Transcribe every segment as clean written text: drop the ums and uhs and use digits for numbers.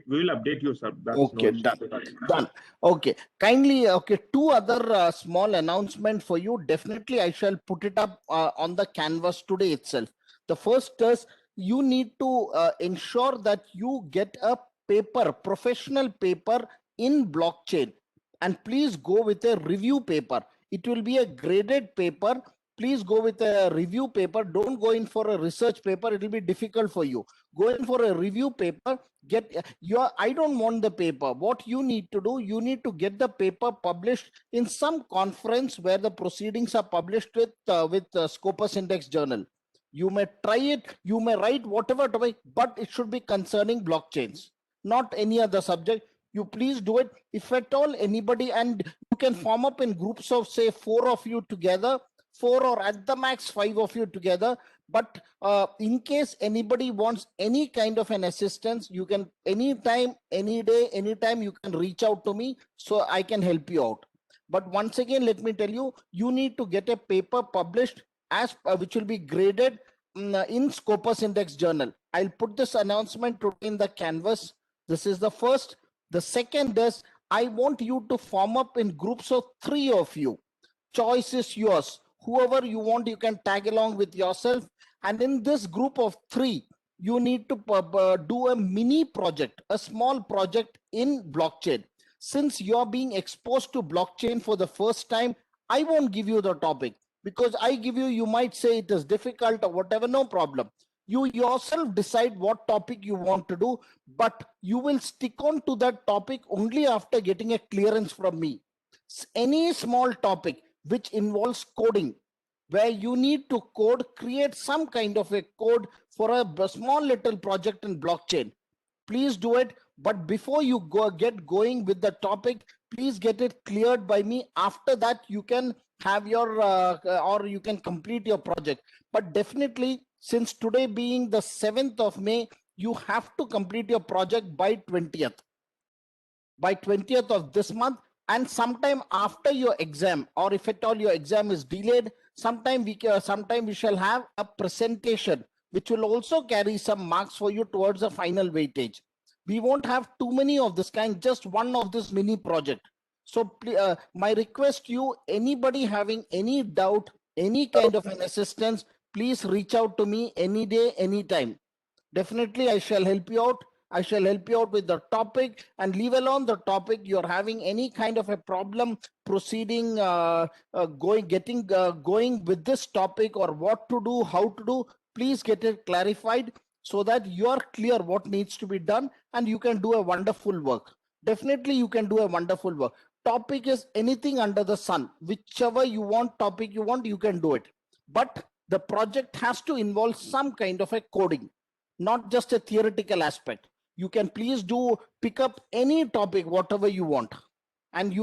We will update you, sir. That's no Okay, issue. done. Okay, kindly, okay, two other small announcement for you. Definitely, I shall put it up on the canvas today itself. The first is you need to ensure that you get a paper, professional paper in blockchain, and please go with a review paper. It will be a graded paper. Please go with a review paper. Don't go in for a research paper. It will be difficult for you. Go in for a review paper. Get your, I don't want the paper. What you need to do, you need to get the paper published in some conference where the proceedings are published with Scopus Index Journal. You may try it, you may write whatever topic, but it should be concerning blockchains, not any other subject. You please do it. If at all anybody, and you can form up in groups of say 4 of you together, 4 or at the max 5 of you together. But in case anybody wants any kind of an assistance, you can anytime, any day, anytime you can reach out to me so I can help you out. But once again, let me tell you, you need to get a paper published as which will be graded in Scopus Index Journal. I'll put this announcement today in the canvas. This is the first. The second is I want you to form up in groups of 3 of you. Choice is yours. Whoever you want, you can tag along with yourself. And in this group of 3, you need to do a mini project, a small project in blockchain. Since you're being exposed to blockchain for the first time, I won't give you the topic, because I give you, you might say it is difficult or whatever, no problem. You yourself decide what topic you want to do, but you will stick on to that topic only after getting a clearance from me. Any small topic which involves coding, where you need to code, create some kind of a code for a small little project in blockchain, please do it. But before you get going with the topic, please get it cleared by me. After that, you can have your or you can complete your project. But definitely, since today being the 7th of May, you have to complete your project by 20th. By 20th of this month, and sometime after your exam, or if at all your exam is delayed, sometime we shall have a presentation which will also carry some marks for you towards the final weightage. We won't have too many of this kind, just one of this mini project. So my request to you, anybody having any doubt, any kind of an assistance, please reach out to me any day, anytime. Definitely I shall help you out. I shall help you out with the topic, and leave alone the topic. You're having any kind of a problem proceeding, going with this topic, or what to do, how to do, please get it clarified so that you are clear what needs to be done, and you can do a wonderful work. Definitely you can do a wonderful work. Topic is anything under the sun, whichever you want, topic you want, you can do it. But the project has to involve some kind of a coding, not just a theoretical aspect. You can please do pick up any topic, whatever you want. And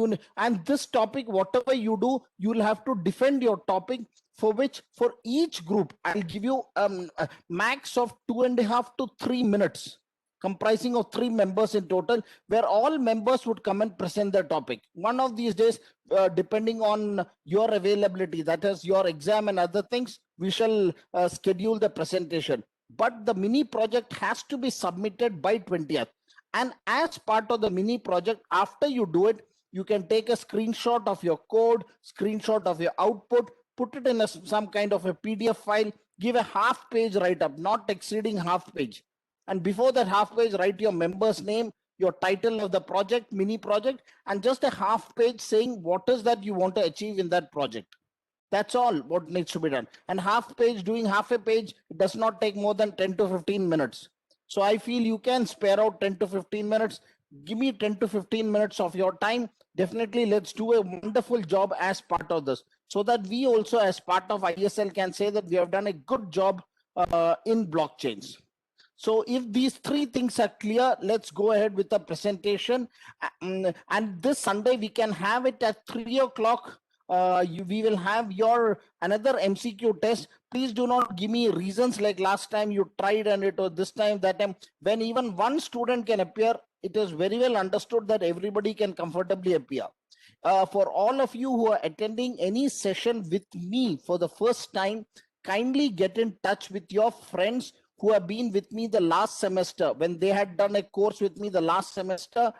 this topic, whatever you do, you'll have to defend your topic, for which for each group I'll give you a max of 2.5 to 3 minutes, comprising of 3 members in total, where all members would come and present their topic. One of these days, depending on your availability, that is your exam and other things, we shall schedule the presentation. But the mini project has to be submitted by 20th. And as part of the mini project, after you do it, you can take a screenshot of your code, screenshot of your output, put it in some kind of a PDF file, give a half-page write-up, not exceeding half page. And before that half page, write your member's name, your title of the project, mini project, and just a half page saying what is that you want to achieve in that project. That's all what needs to be done. And half page, doing half a page, does not take more than 10 to 15 minutes. So I feel you can spare out 10 to 15 minutes. Give me 10 to 15 minutes of your time. Definitely let's do a wonderful job as part of this, so that we also as part of ISL can say that we have done a good job in blockchains. So if these 3 things are clear, let's go ahead with the presentation. And this Sunday we can have it at 3 o'clock. We will have your another MCQ test. Please do not give me reasons like last time you tried and it was this time, that time. When even one student can appear, it is very well understood that everybody can comfortably appear. For all of you who are attending any session with me for the first time, kindly get in touch with your friends who have been with me the last semester, when they had done a course with me the last semester,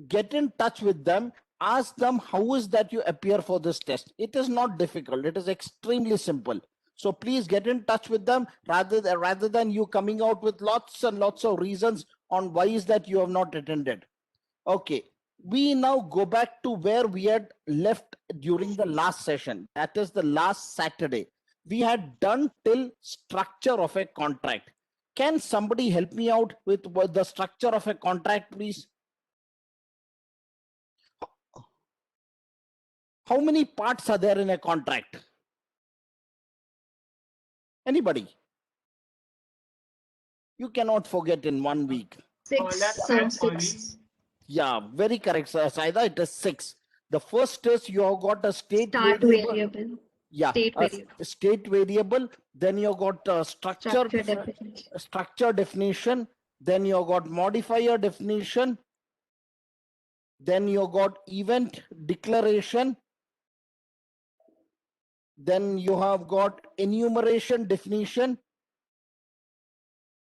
get in touch with them. Ask them how is that you appear for this test. It is not difficult. It is extremely simple. So please get in touch with them rather than you coming out with lots and lots of reasons on why is that you have not attended. Okay, we now go back to where we had left during the last session. That is the last Saturday. We had done till structure of a contract. Can somebody help me out with the structure of a contract, please? How many parts are there in a contract? Anybody? You cannot forget in 1 week. Six. Yeah, very correct, sir. Saida, it is 6. The first is you have got a state Start variable. Yeah, State variable. state variable. Then you got structure definition. structure definition. Then you got modifier definition. Then you got event declaration. Then you have got enumeration definition.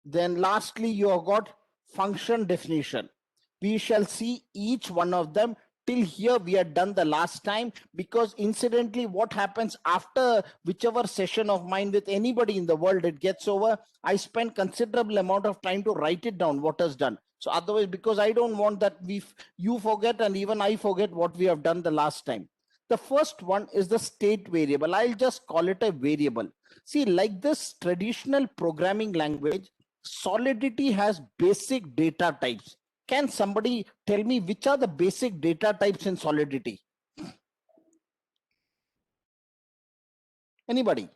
Then lastly, you have got function definition. We shall see each one of them. Till here we had done the last time, because incidentally what happens after whichever session of mine with anybody in the world it gets over, I spend considerable amount of time to write it down what is done. So otherwise, because I don't want that you forget and even I forget what we have done the last time. The first one is the state variable. I'll just call it a variable. See, like this traditional programming language, Solidity has basic data types. Can somebody tell me which are the basic data types in Solidity? Anybody?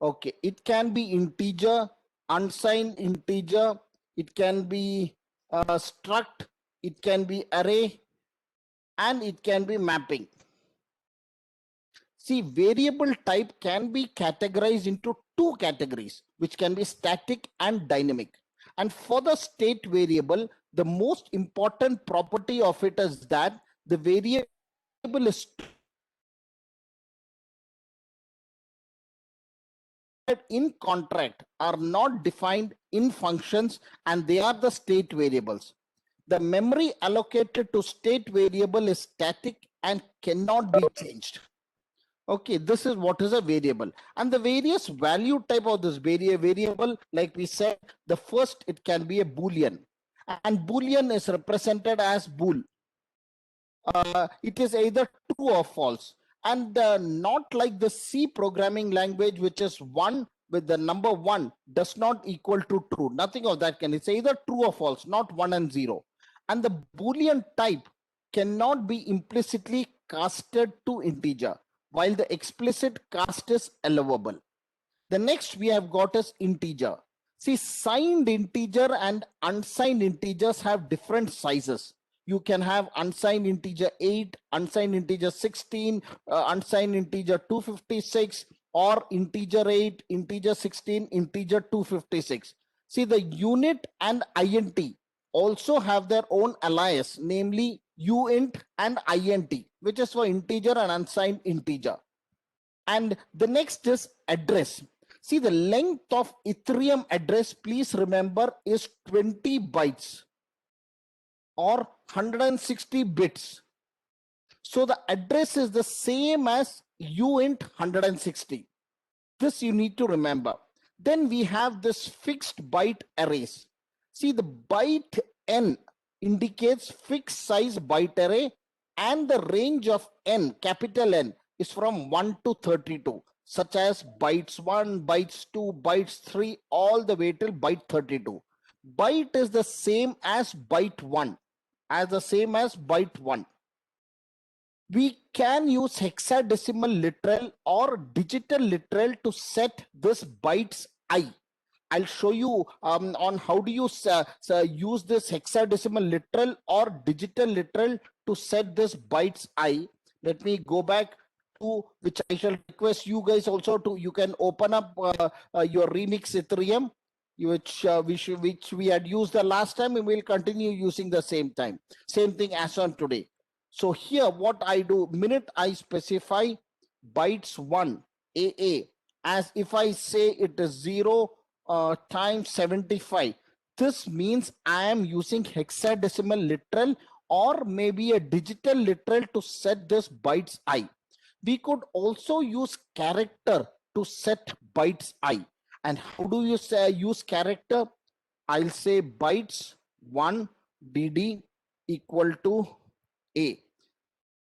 Okay, it can be integer, unsigned integer, it can be struct, it can be array, and it can be mapping. See, variable type can be categorized into 2 categories, which can be static and dynamic. And for the state variable, the most important property of it is that the variable is in contract are not defined in functions, and they are the state variables. The memory allocated to state variable is static and cannot be changed. Okay, this is what is a variable, and the various value type of this variable, like we said, the first, it can be a boolean, and boolean is represented as bool. It is either true or false, and not like the C programming language, which is 1 with the number 1 does not equal to true. Nothing of that can. It's either true or false, not 1 and 0. And the boolean type cannot be implicitly casted to integer, while the explicit cast is allowable. The next we have got is integer. See, signed integer and unsigned integers have different sizes. You can have unsigned integer 8, unsigned integer 16, unsigned integer 256, or integer 8, integer 16, integer 256. See, the unit and int also have their own alias, namely uint and int, which is for integer and unsigned integer. And the next is address. See, the length of Ethereum address, please remember, is 20 bytes or 160 bits. So the address is the same as uint 160. This you need to remember. Then we have this fixed byte arrays. See, the byte n indicates fixed size byte array, and the range of n, capital N, is from 1 to 32, such as bytes 1, bytes 2, bytes 3, all the way till byte 32. Byte is the same as byte 1, We can use hexadecimal literal or digital literal to set this bytes I. I'll show you on how do you use this hexadecimal literal or digital literal to set this bytes I. Let me go back to which I shall request you guys also to, you can open up your Remix Ethereum, which we had used the last time, and we'll continue using the same thing as on today. So here what I do, minute I specify bytes 1 AA. As if I say it is 0 times 75, this means I am using hexadecimal literal or maybe a digital literal to set this bytes I. We could also use character to set bytes I. And how do you say use character? I'll say bytes 1 dd equal to A.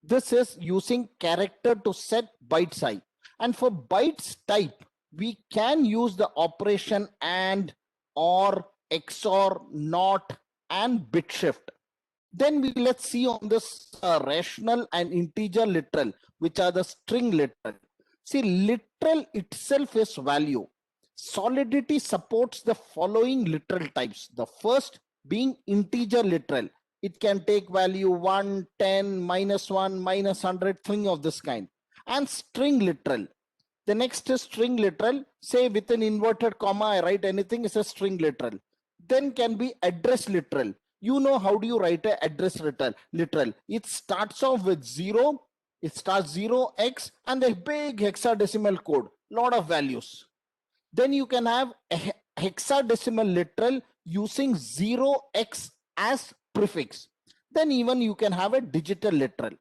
This is using character to set bytes I. And for bytes type, we can use the operation AND, OR, XOR, NOT, and bit shift. Then let's see on this rational and integer literal, which are the string literal. See, literal itself is value. Solidity supports the following literal types. The first being integer literal. It can take value 1, 10, -1, -100, thing of this kind. And string literal. The next is string literal. Say within inverted comma, I write anything is a string literal. Then can be address literal. You know how do you write a address literal. It starts off with 0. It starts 0x and a big hexadecimal code. Lot of values. Then you can have a hexadecimal literal using 0x as prefix. Then even you can have a digital literal.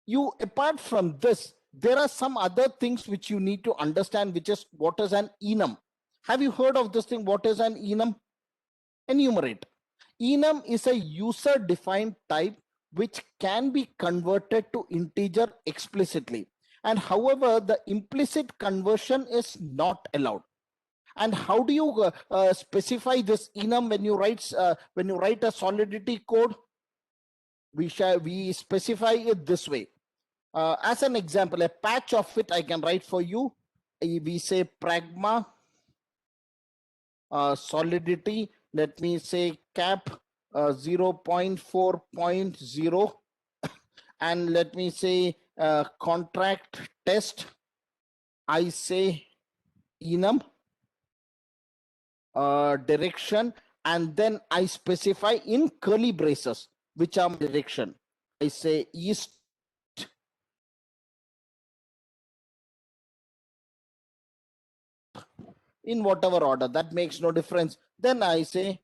You, apart from this, there are some other things which you need to understand, which is what is an enum. Have you heard of this thing? What is an enum? Enumerate. Enum is a user defined type which can be converted to integer explicitly. And however, the implicit conversion is not allowed. And how do you specify this enum when you write a solidity code? We specify it this way. As an example, a patch of it I can write for you. We say pragma solidity. Let me say cap 0.4.0 and let me say contract test. I say enum direction, and then I specify in curly braces which are direction. I say east in whatever order, that makes no difference. Then I say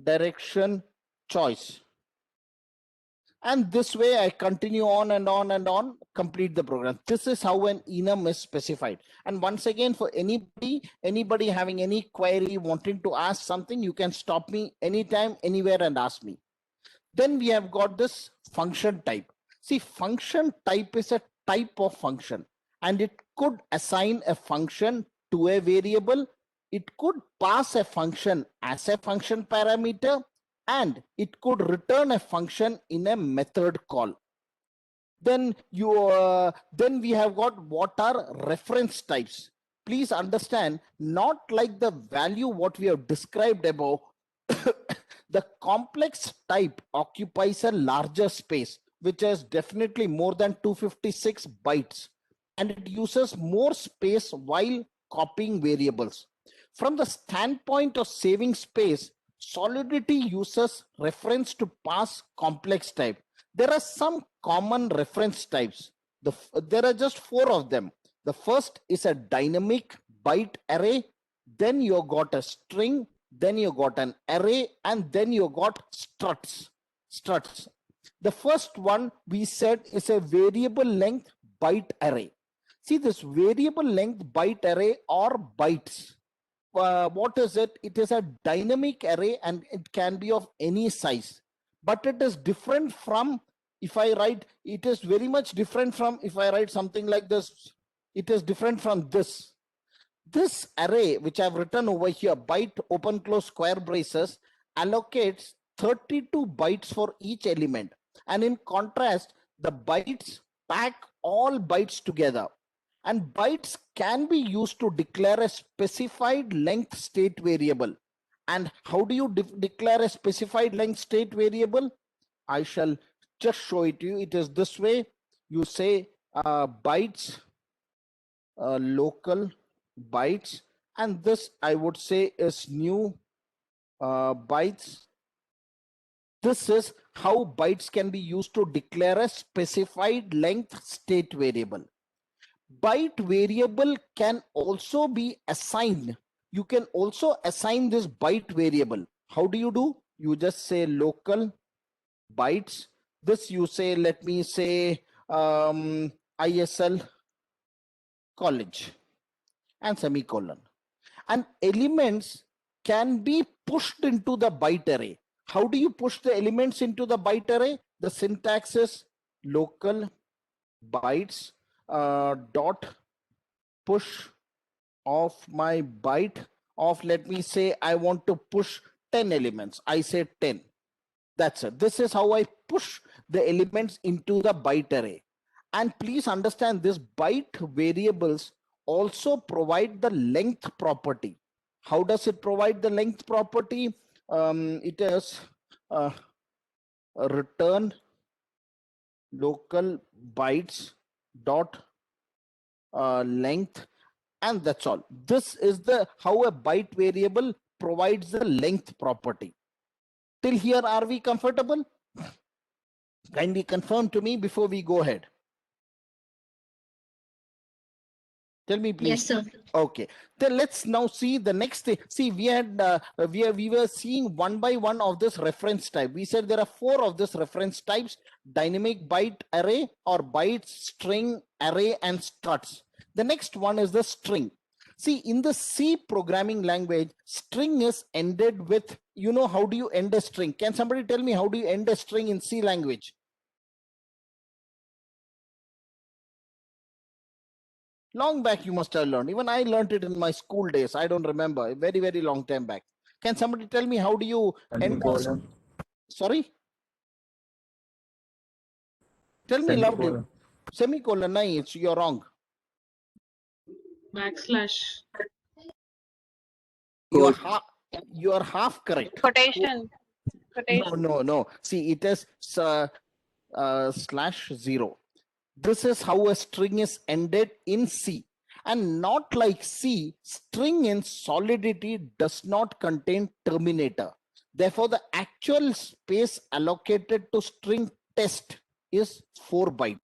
direction choice. And this way I continue on and on and on, complete the program. This is how an enum is specified. And once again, for anybody having any query, wanting to ask something, you can stop me anytime, anywhere and ask me. Then we have got this function type. See, function type is a type of function, and it could assign a function to a variable. It could pass a function as a function parameter, and it could return a function in a method call. Then we have got what are reference types. Please understand, not like the value what we have described above. The complex type occupies a larger space, which is definitely more than 256 bytes, and it uses more space while copying variables. From the standpoint of saving space, Solidity uses reference to pass complex type. There are some common reference types. There are just 4 of them. The first is a dynamic byte array. Then you got a string. Then you got an array, and then you got struts. The first one we said is a variable length byte array. See, this variable length byte array or bytes. What is it? It is a dynamic array, and it can be of any size. But it is different from, if I write, it is very much different from if I write something like this. It is different from this. This array, which I've written over here, byte open close square braces, allocates 32 bytes for each element. And in contrast, the bytes pack all bytes together. And bytes can be used to declare a specified length state variable. And how do you declare a specified length state variable? I shall just show it to you. It is this way. You say bytes, local bytes, and this I would say is new bytes. This is how bytes can be used to declare a specified length state variable. byte variable can also be assigned. You can also assign this byte variable. How do? You just say local bytes. This you say, let me say ISL college and semicolon. And elements can be pushed into the byte array. How do you push the elements into the byte array? The syntax is local bytes dot push of my byte of, let me say, I want to push 10 elements. I say 10. That's it. This is how I push the elements into the byte array. And please understand, this byte variables also provide the length property. How does it provide the length property? It is return local bytes dot length, and that's all. This is the how a byte variable provides the length property. Till here, are we comfortable? Kindly confirm to me before we go ahead. Tell me, please. Yes, sir. Okay, then let's now see the next thing. See, we had we were seeing one by one of this reference type. We said there are 4 of this reference types: dynamic byte array or byte string array and struts. The next one is the string. See, in the C programming language, string is ended with, you know, how do you end a string? Can somebody tell me how do you end a string in C language? Long back you must have learned. Even I learned it in my school days. I don't remember. A very, very long time back. Can somebody tell me how do you end? Sorry? Tell me loudly. Semicolon. No, you're wrong. Backslash. You are half correct. Quotation. No. See, it is /0. This is how a string is ended in C. And not like C, string in Solidity does not contain terminator. Therefore, the actual space allocated to string test is 4 bytes.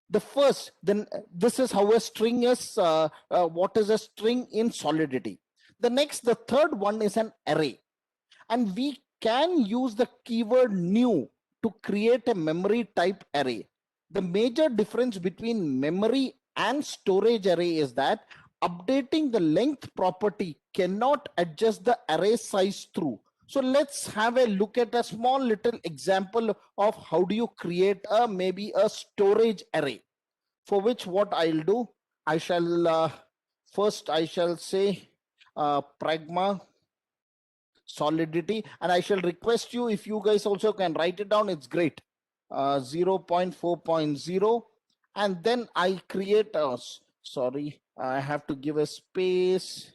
The first, then this is how a string is, what is a string in Solidity. The next, the third one is an array. And we can use the keyword new to create a memory type array. The major difference between memory and storage array is that updating the length property cannot adjust the array size through. So let's have a look at a small little example of how do you create a maybe a storage array. For which what I'll do, I shall first I shall say pragma Solidity, and I shall request you, if you guys also can write it down, it's great. 0.4.0, and then I create a, sorry, I have to give a space.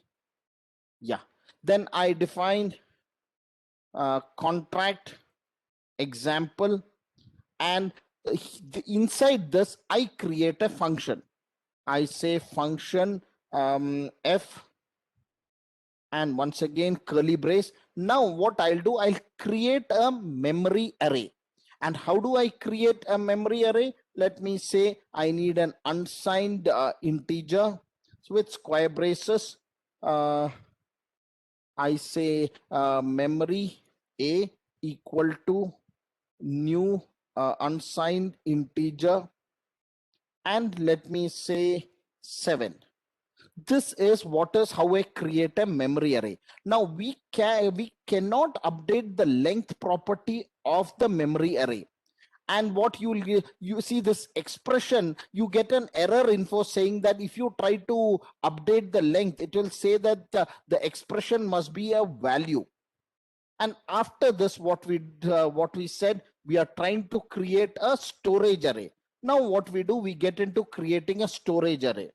Yeah, then I define contract example, and inside this I create a function. I say function f, and once again curly brace. Now what I'll do, I'll create a memory array. And how do I create a memory array? Let me say I need an unsigned integer. So with square braces, I say memory a equal to new unsigned integer, and let me say 7. This is what is how I create a memory array. Now we cannot update the length property of the memory array. And what you see this expression, you get an error info saying that if you try to update the length, it will say that the expression must be a value. And after this, what we said, we are trying to create a storage array. Now what we do, we get into creating a storage array.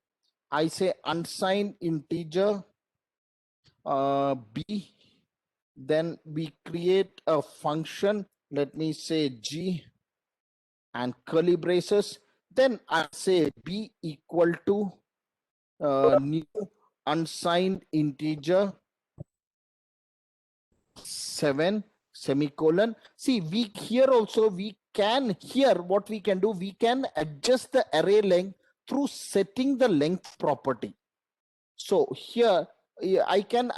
I say unsigned integer b, then we create a function, let me say g, and curly braces. Then I say b equal to new unsigned integer 7 semicolon. See, we here also we can, here what we can do, we can adjust the array length through setting the length property. So here I can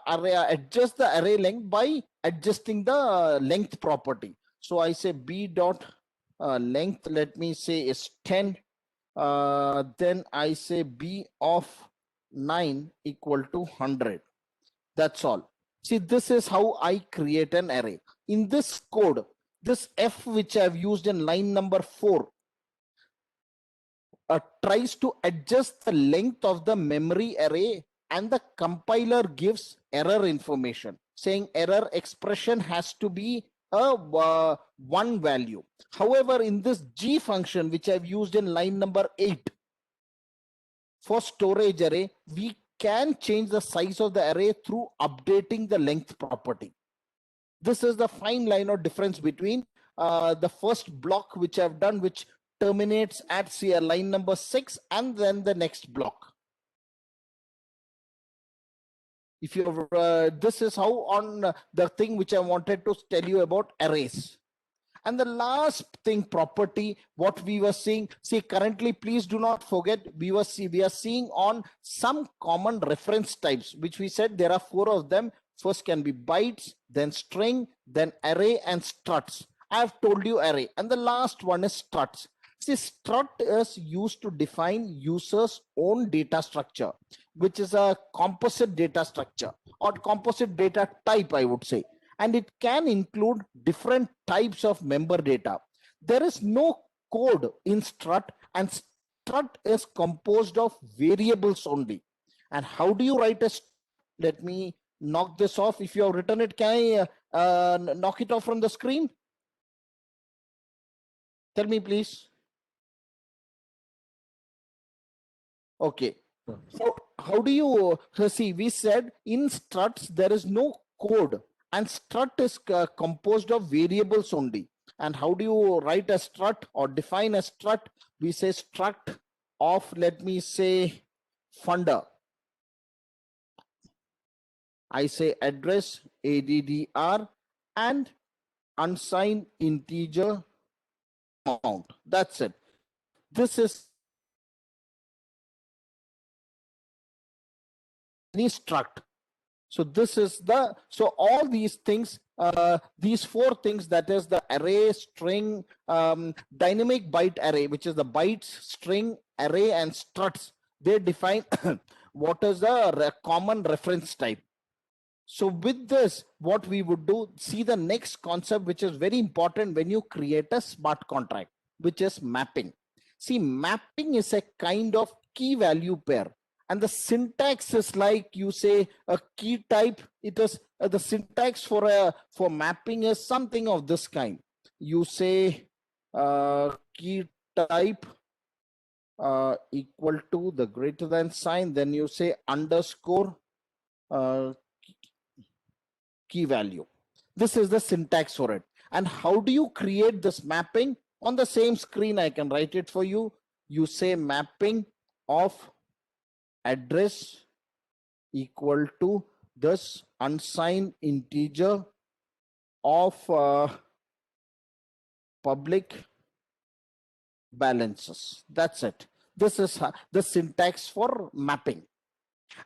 adjust the array length by adjusting the length property. So I say b dot length, let me say is 10. Then I say b of 9 equal to 100. That's all. See, this is how I create an array. In this code, this f which I've used in line number 4 tries to adjust the length of the memory array, and the compiler gives error information saying error expression has to be a one value. However, in this g function which I've used in line number 8 for storage array, we can change the size of the array through updating the length property. This is the fine line of difference between the first block which I've done, which terminates at say line number 6, and then the next block. If you this is how on the thing which I wanted to tell you about arrays. And the last thing, property, what we were seeing, see currently, please do not forget, we are seeing on some common reference types, which we said there are 4 of them. First can be bytes, then string, then array, and struts. I have told you array, and the last one is struts. See, strut is used to define user's own data structure, which is a composite data structure or composite data type, I would say. And it can include different types of member data. There is no code in strut, and strut is composed of variables only. And how do you write a strut? Let me knock this off. If you have written it, can I knock it off from the screen? Tell me, please. Okay. So how do you see? We said in struts there is no code, and strut is composed of variables only. And how do you write a strut or define a strut? We say strut of, let me say, funder. I say address, ADDR, and unsigned integer amount. That's it. This is any struct. So this is the, so all these things, these 4 things, that is the array, string, dynamic byte array, which is the bytes, string, array, and struts, they define what is the common reference type. So with this, what we would do, see the next concept, which is very important when you create a smart contract, which is mapping. See, mapping is a kind of key value pair. And the syntax is like, you say a key type. It is the syntax for mapping is something of this kind. You say key type equal to the greater than sign, then you say underscore key value. This is the syntax for it. And how do you create this mapping? On the same screen, I can write it for you. You say mapping of address equal to this unsigned integer of public balances. That's it. This is the syntax for mapping.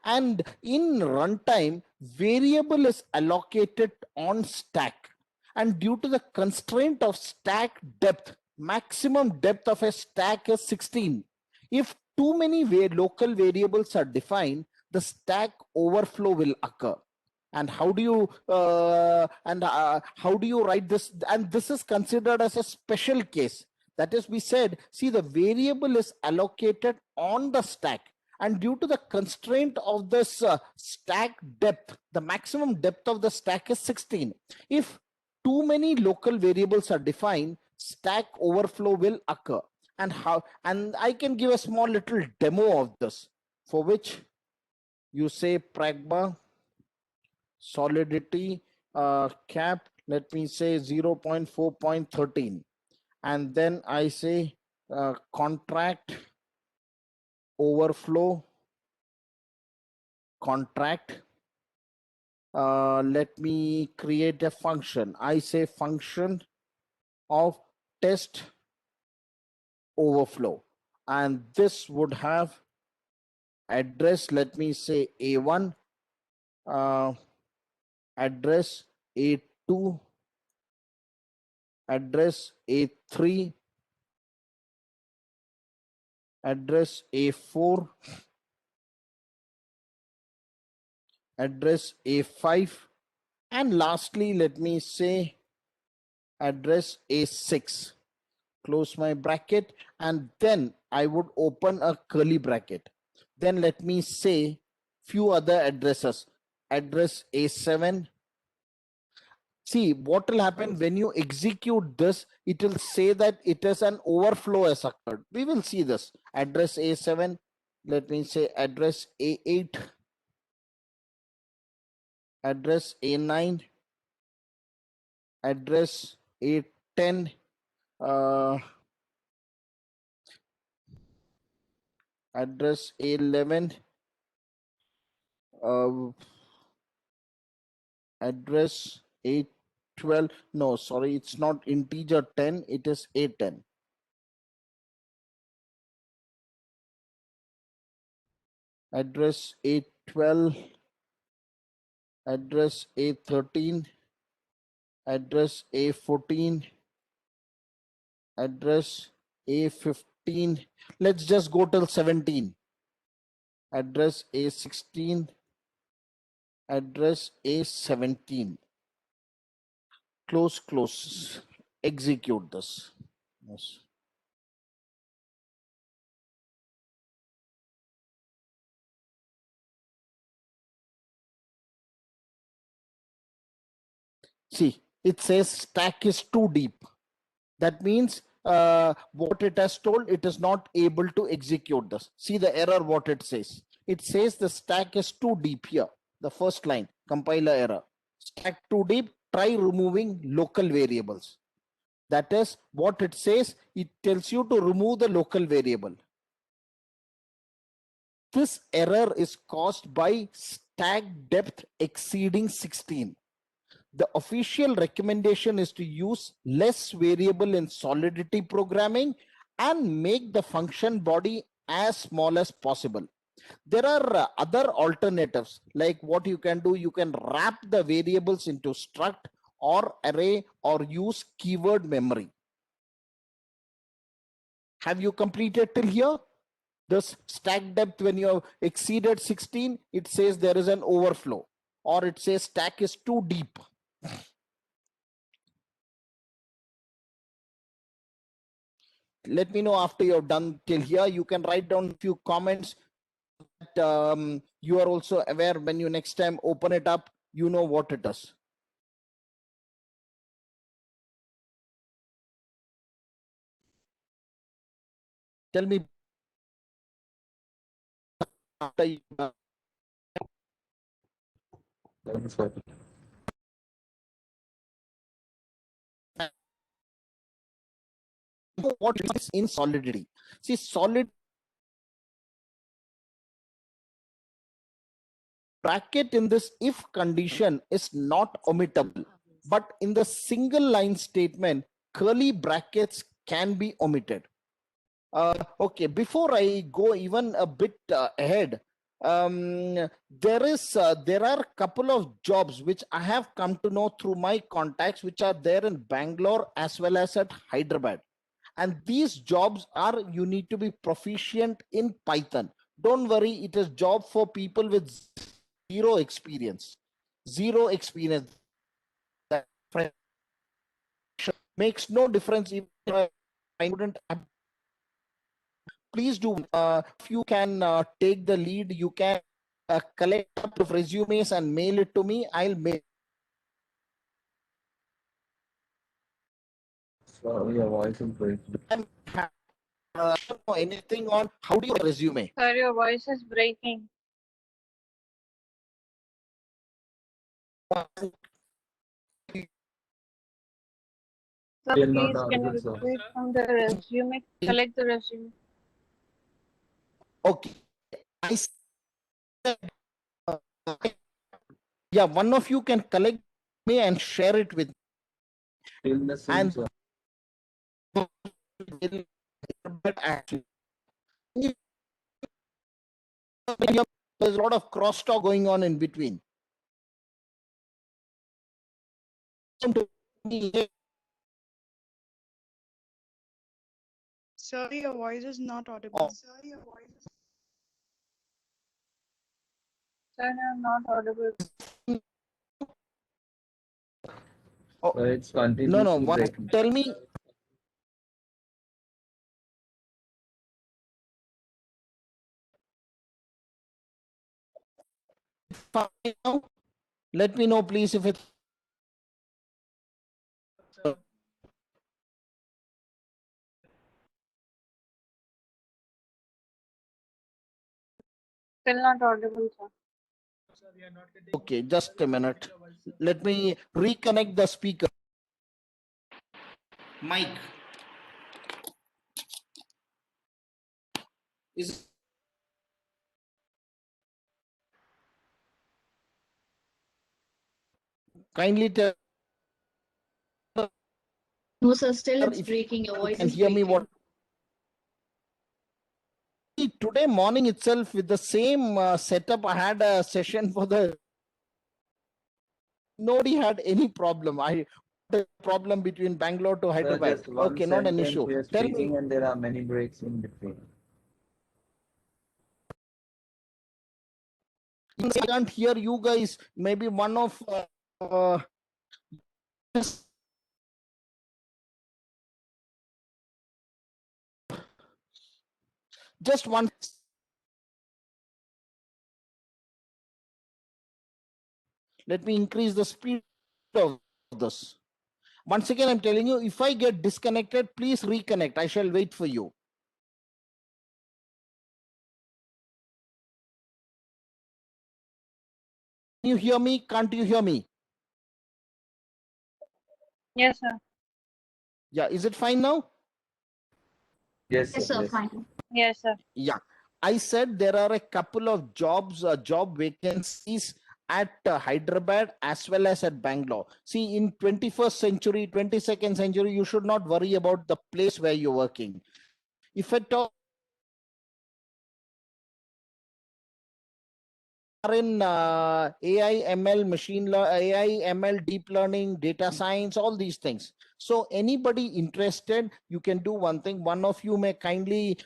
And in runtime, variable is allocated on stack. And due to the constraint of stack depth, maximum depth of a stack is 16. If too many local variables are defined, the stack overflow will occur. And how do you write this? And this is considered as a special case. That is, we said, see, the variable is allocated on the stack. And due to the constraint of this stack depth, the maximum depth of the stack is 16. If too many local variables are defined, stack overflow will occur. And how? And I can give a small little demo of this, for which you say pragma solidity cap, let me say 0.4.13. And then I say contract overflow contract. Let me create a function. I say function of test overflow. and this would have address, let me say A1, address A2, address A3, address A4, address A5, and lastly, let me say address A6. Close my bracket, and then I would open a curly bracket. Then let me say few other addresses. Address A7. See what will happen when you execute this, it will say that it is an overflow has occurred. We will see this. Address A7, let me say address A8, address A9, address A10, address A11, address A12. No, sorry, it's not integer 10, it is A10. Address A12, address A13, address A14, address A15. Let's just go till 17. Address A16, address A17. Close. Execute this. Yes. See, it says stack is too deep. That means what it has told, it is not able to execute this. See the error, what it says. It says the stack is too deep here. The first line, compiler error. Stack too deep, try removing local variables. That is what it says. It tells you to remove the local variable. This error is caused by stack depth exceeding 16. The official recommendation is to use less variable in solidity programming and make the function body as small as possible. There are other alternatives, like what you can do, you can wrap the variables into struct or array or use keyword memory. Have you completed till here? This stack depth, when you have exceeded 16, it says there is an overflow, or it says stack is too deep. Let me know after you're done till here. You can write down a few comments that you are also aware. When you next time open it up, you know what it is. Tell me after you, what is in solidity. See, solid bracket in this if condition is not omittable, but in the single line statement, curly brackets can be omitted. Okay, before I go even a bit ahead, there are a couple of jobs which I have come to know through my contacts, which are there in Bangalore as well as at Hyderabad. And these jobs are, you need to be proficient in Python. Don't worry, it is job for people with zero experience. Zero experience. That makes no difference if I wouldn't. Please do. If you can take the lead, you can collect up of resumes and mail it to me. I'll mail. Sorry, your voice is breaking. Anything on how do you resume? Sir, your voice is breaking. Sir, We are not please can you audible, sir. repeat from the resume? Select the resume. Okay. I said, yeah, one of you can collect me and share it with me. Still the same, And sir. actually, There's a lot of crosstalk going on in between. Sir, your voice is not audible. Sir, you're not audible. Oh, So it's no, continuously one, breaking. tell me. Let me know, please, if it's. Still not audible, sir. Okay, just a minute. Let me reconnect the speaker. Mic. Is kindly tell No, sir, still it's if breaking. Your you voice can is hear me. breaking. What today morning itself with the same setup, I had a session for the. Nobody had any problem. I the problem between Bangalore to So Hyderabad. just one Okay, not an sentence issue. you're Tell me. speaking and there are many breaks in between. I can't hear you guys. Maybe one of just one. Let me increase the speed of this. Once again, I'm telling you, if I get disconnected, please reconnect. I shall wait for you. Can you hear me? Can't you hear me? Yes, sir. Yeah, is it fine now? Yes, Yes, sir. sir, Yes. fine. Yes, sir. Yeah, I said there are a couple of jobs, job vacancies at Hyderabad as well as at Bangalore. See, in 21st century, 22nd century, you should not worry about the place where you're working. If at all are in AI, ML, AI, ML, deep learning, data science, all these things. So anybody interested, you can do one thing. One of you may kindly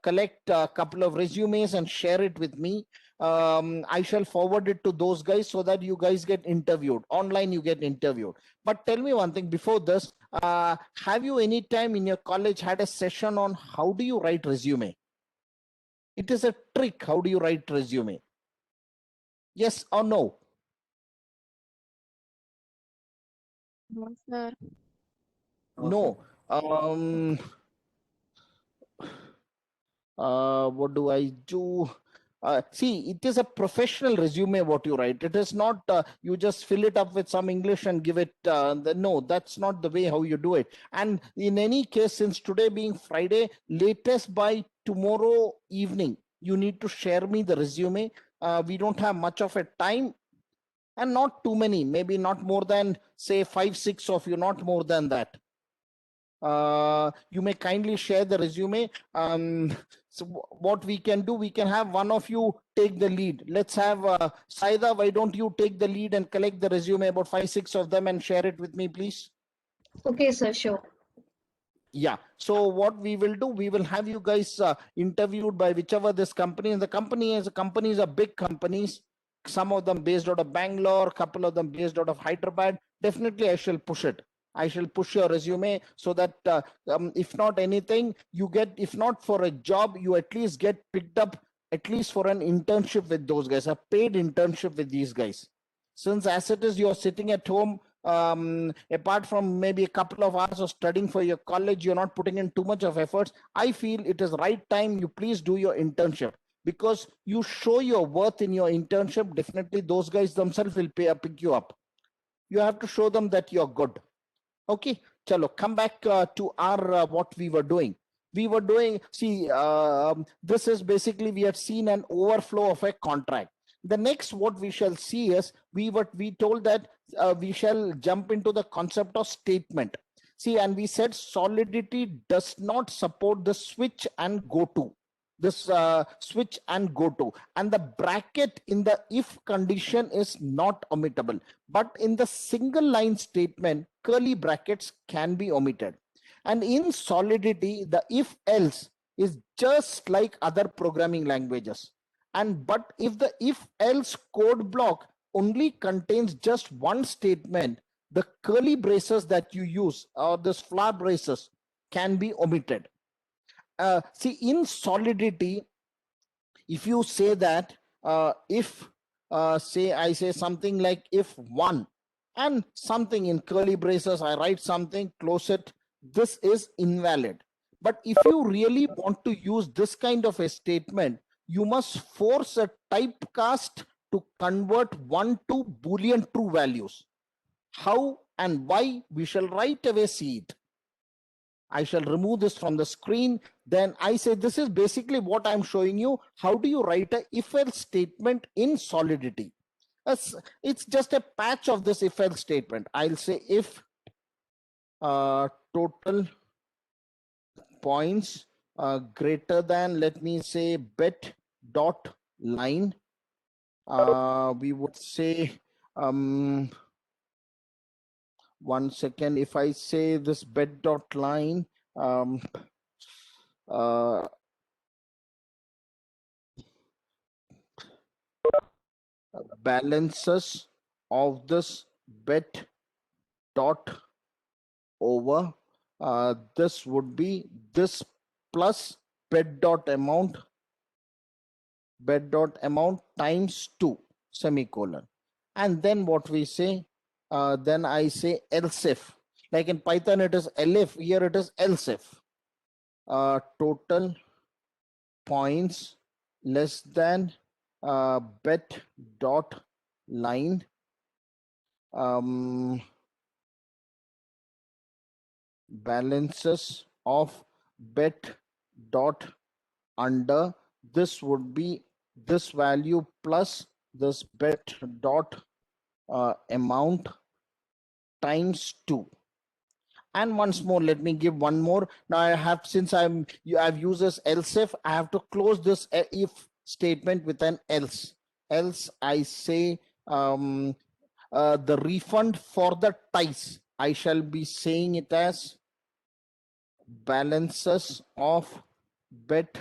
collect a couple of resumes and share it with me. I shall forward it to those guys so that you guys get interviewed. Online, you get interviewed. But tell me one thing before this, have you any time in your college had a session on how do you write resume? It is a trick. How do you write resume? Yes or no? No, sir. No. What do I do? See, it is a professional resume what you write. It is not you just fill it up with some English and give it. No, that's not the way how you do it. And in any case, since today being Friday, latest by tomorrow evening, you need to share me the resume. We don't have much of a time and not too many, maybe not more than say 5, 6 of you, not more than that. You may kindly share the resume. So what we can do, we can have one of you take the lead. Let's have Saida, why don't you take the lead and collect the resume, about 5, 6 of them, and share it with me, please? Okay, sir, sure. Yeah, so what we will do, we will have you guys interviewed by whichever this company, and the companies are big companies, some of them based out of Bangalore, couple of them based out of Hyderabad. Definitely I shall push it. I shall push your resume so that if not anything, you get, if not for a job, you at least get picked up at least for an internship with those guys, a paid internship with these guys. Since as it is, you're sitting at home, apart from maybe a couple of hours of studying for your college, you're not putting in too much of efforts. I feel it is right time you please do your internship, because you show your worth in your internship. Definitely those guys themselves will pick you up. You have to show them that you're good. Okay, chalo, come back to our what we were doing. We were doing, see, this is basically, we had seen an overflow of a contract. The next what we shall see is, we told that we shall jump into the concept of statement. See, and we said Solidity does not support the switch and go to. this switch and go to, and the bracket in the if condition is not omittable, but in the single line statement curly brackets can be omitted. And in Solidity, the if else is just like other programming languages. And but if the if else code block only contains just one statement, the curly braces that you use or this flower braces can be omitted. See, in Solidity, if you say that if say I say something like if one and something in curly braces, I write something, close it, this is invalid. But if you really want to use this kind of a statement, you must force a typecast to convert one to Boolean true values. How and why, we shall right away see it. I shall remove this from the screen. Then I say this is basically what I'm showing you. How do you write a if-else statement in Solidity? It's just a patch of this if-else statement. I'll say if total points greater than, let me say, bet dot line. We would say, one second, if I say this bet dot line, balances of this bet dot over, this would be this plus bet dot amount times 2 semicolon. And then what we say, then I say else if, like in Python it is elif, here it is else if total points less than bet dot line balances of bet dot under, this would be this value plus this bet dot amount times 2. And once more, let me give one more. Now I have, since I've used this else if, I have to close this if statement with an else. Else I say the refund for the ties, I shall be saying it as balances of bet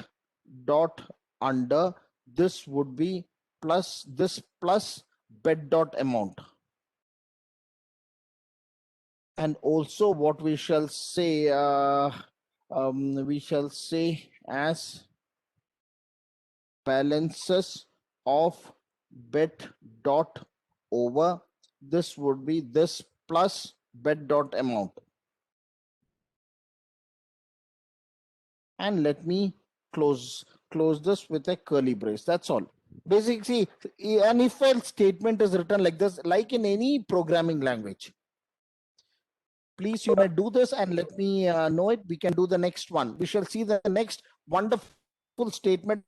dot under, this would be plus this plus bet dot amount. And also what we shall say, we shall say as balances of bet dot over, this would be this plus bet dot amount. And let me close this with a curly brace. That's all. Basically, an if else statement is written like this, like in any programming language. Please, you may do this and let me know it. We can do the next one. We shall see the next wonderful statement.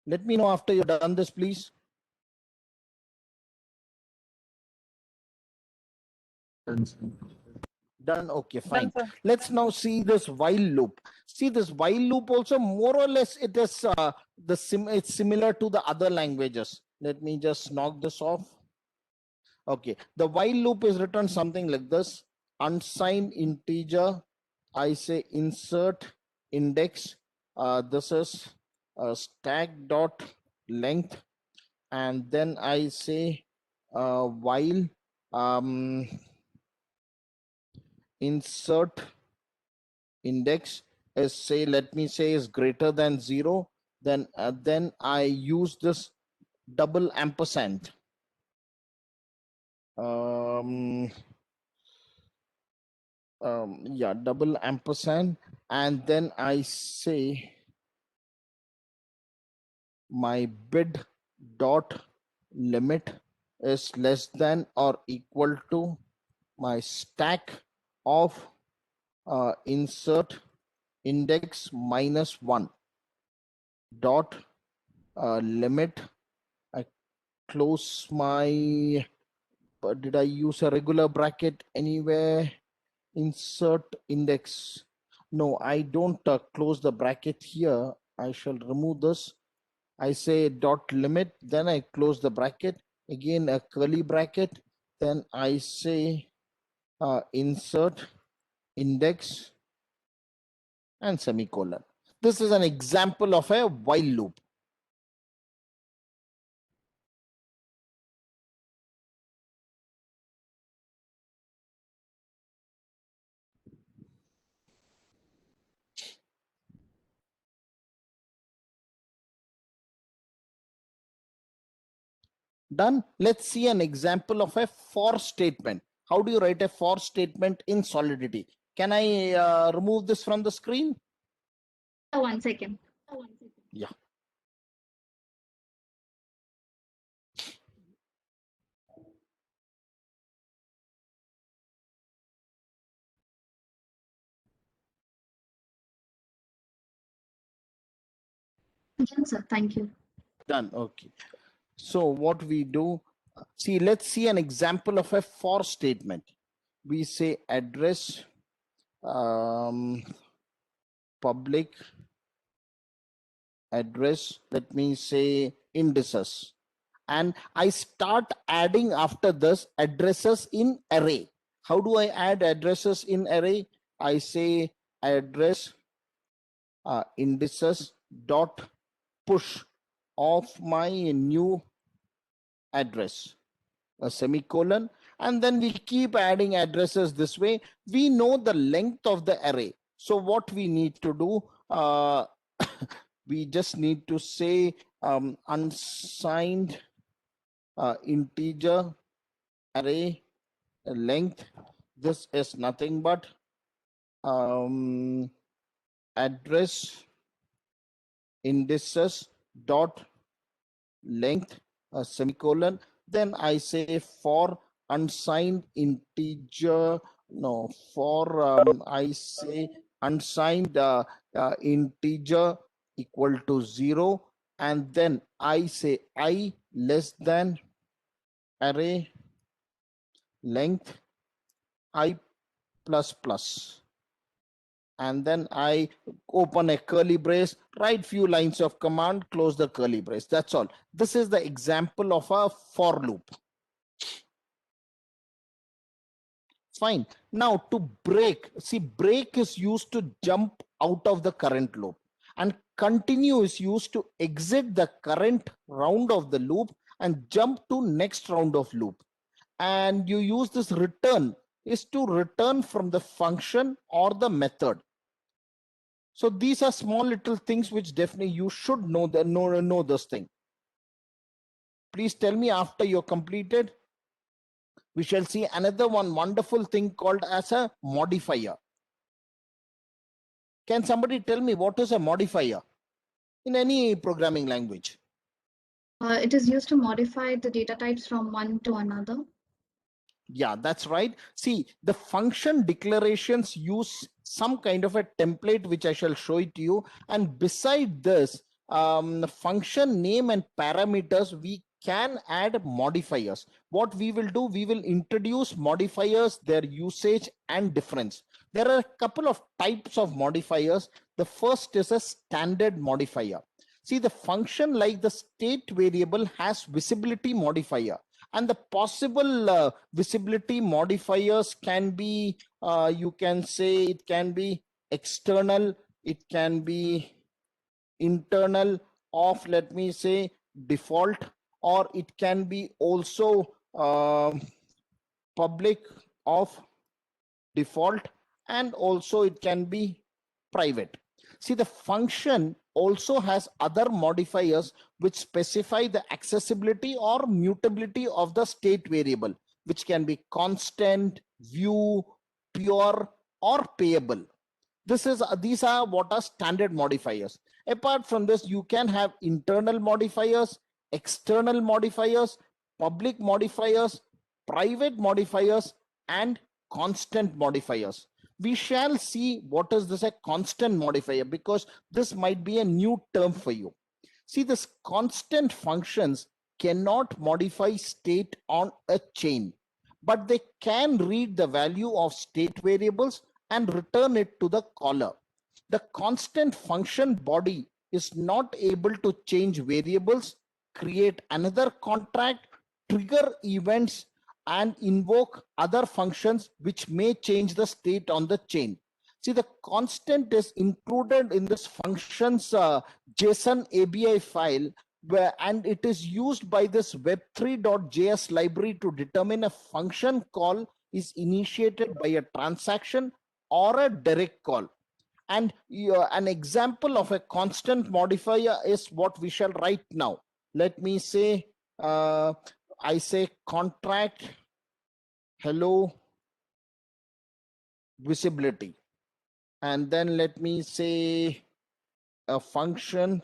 Let me know after you've done this, please. Done. Okay, fine. Done, sir. Let's now see this while loop. See, this while loop also more or less it is it's similar to the other languages. Let me just knock this off. Okay, the while loop is written something like this: unsigned integer, I say insert index. This is stack dot length, and then I say while insert index is, say, let me say, is greater than 0, then I use this double ampersand. Yeah, double ampersand, and then I say my bid dot limit is less than or equal to my stack of insert index minus 1 dot limit. I close my, did I use a regular bracket anywhere? Insert index. No, I don't close the bracket here. I shall remove this. I say dot limit, then I close the bracket, again a curly bracket, then I say insert index and semicolon. This is an example of a while loop. Done. Let's see an example of a for statement. How do you write a for statement in Solidity? Can I remove this from the screen? 1 second. Yeah. Yes, sir. Thank you. Done. Okay. So what we do, see, let's see an example of a for statement. We say address public address, let me say indices, and I start adding after this addresses in array. How do I add addresses in array? I say address indices dot push of my new address, a semicolon, and then we keep adding addresses this way. We know the length of the array. So what we need to do, we just need to say unsigned integer array length. This is nothing but address indices dot length, a semicolon. Then I say for unsigned integer, no, for I say unsigned integer equal to 0, and then I say I less than array length I plus plus, and then I open a curly brace, write few lines of command, close the curly brace. That's all. This is the example of a for loop. Fine. Now to break, see, break is used to jump out of the current loop, and continue is used to exit the current round of the loop and jump to next round of loop. And you use this return is to return from the function or the method. So these are small little things which definitely you should know this thing. Please tell me after you're completed. We shall see another one wonderful thing called as a modifier. Can somebody tell me what is a modifier in any programming language? It is used to modify the data types from one to another. Yeah, that's right. See, the function declarations use some kind of a template, which I shall show it to you. And beside this, the function name and parameters, we can add modifiers. What we will do, we will introduce modifiers, their usage and difference. There are a couple of types of modifiers. The first is a standard modifier. See, the function like the state variable has visibility modifier, and the possible visibility modifiers can be, you can say it can be external, it can be internal of, let me say, default, or it can be also public of default, and also it can be private. See, the function also has other modifiers which specify the accessibility or mutability of the state variable, which can be constant, view, pure, or payable. These are what are standard modifiers. Apart from this, you can have internal modifiers, external modifiers, public modifiers, private modifiers, and constant modifiers. We shall see what is this a constant modifier, because this might be a new term for you. See, this constant functions cannot modify state on a chain, but they can read the value of state variables and return it to the caller. The constant function body is not able to change variables, create another contract, trigger events, and invoke other functions which may change the state on the chain. See, the constant is included in this function's JSON ABI file, and it is used by this web3.js library to determine a function call is initiated by a transaction or a direct call. And an example of a constant modifier is what we shall write now. Let me say, I say contract hello visibility. And then let me say a function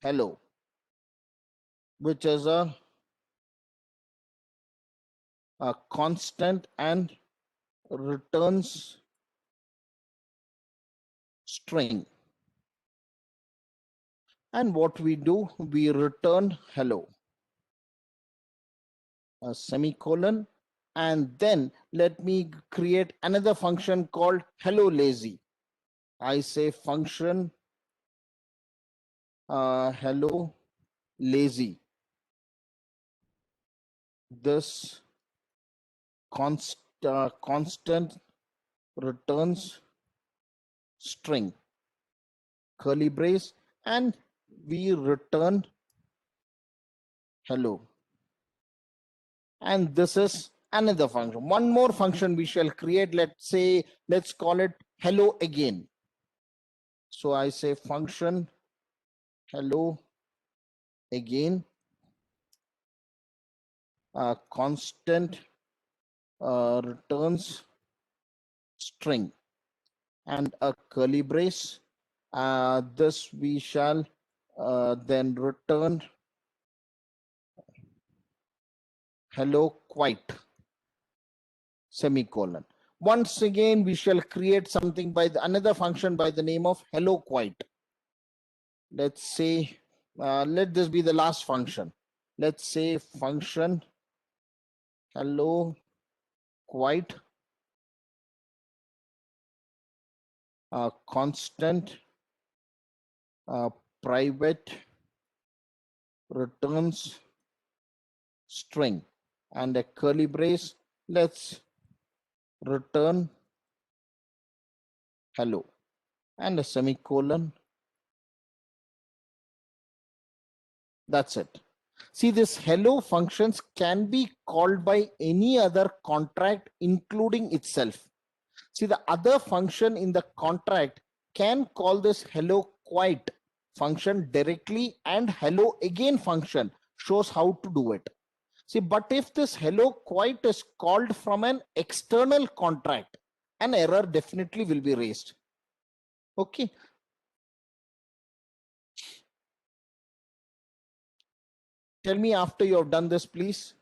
hello, which is a constant and returns string. And what we do, we return hello, a semicolon, and then let me create another function called hello lazy. I say function hello lazy. This constant returns string, curly brace, and we return hello. And this is another function. One more function we shall create. Let's call it hello again. So I say function hello again, constant returns string and a curly brace. This we shall then return hello quite, semicolon. Once again, we shall create something by another function by the name of hello quite. Let's say, let this be the last function. Let's say function hello quite constant private returns string and a curly brace. Let's return hello and a semicolon. That's it. See, this hello functions can be called by any other contract, including itself. See, the other function in the contract can call this hello quite function directly, and hello again function shows how to do it. See, but if this hello quite is called from an external contract, an error definitely will be raised. Okay. Tell me after you have done this, please.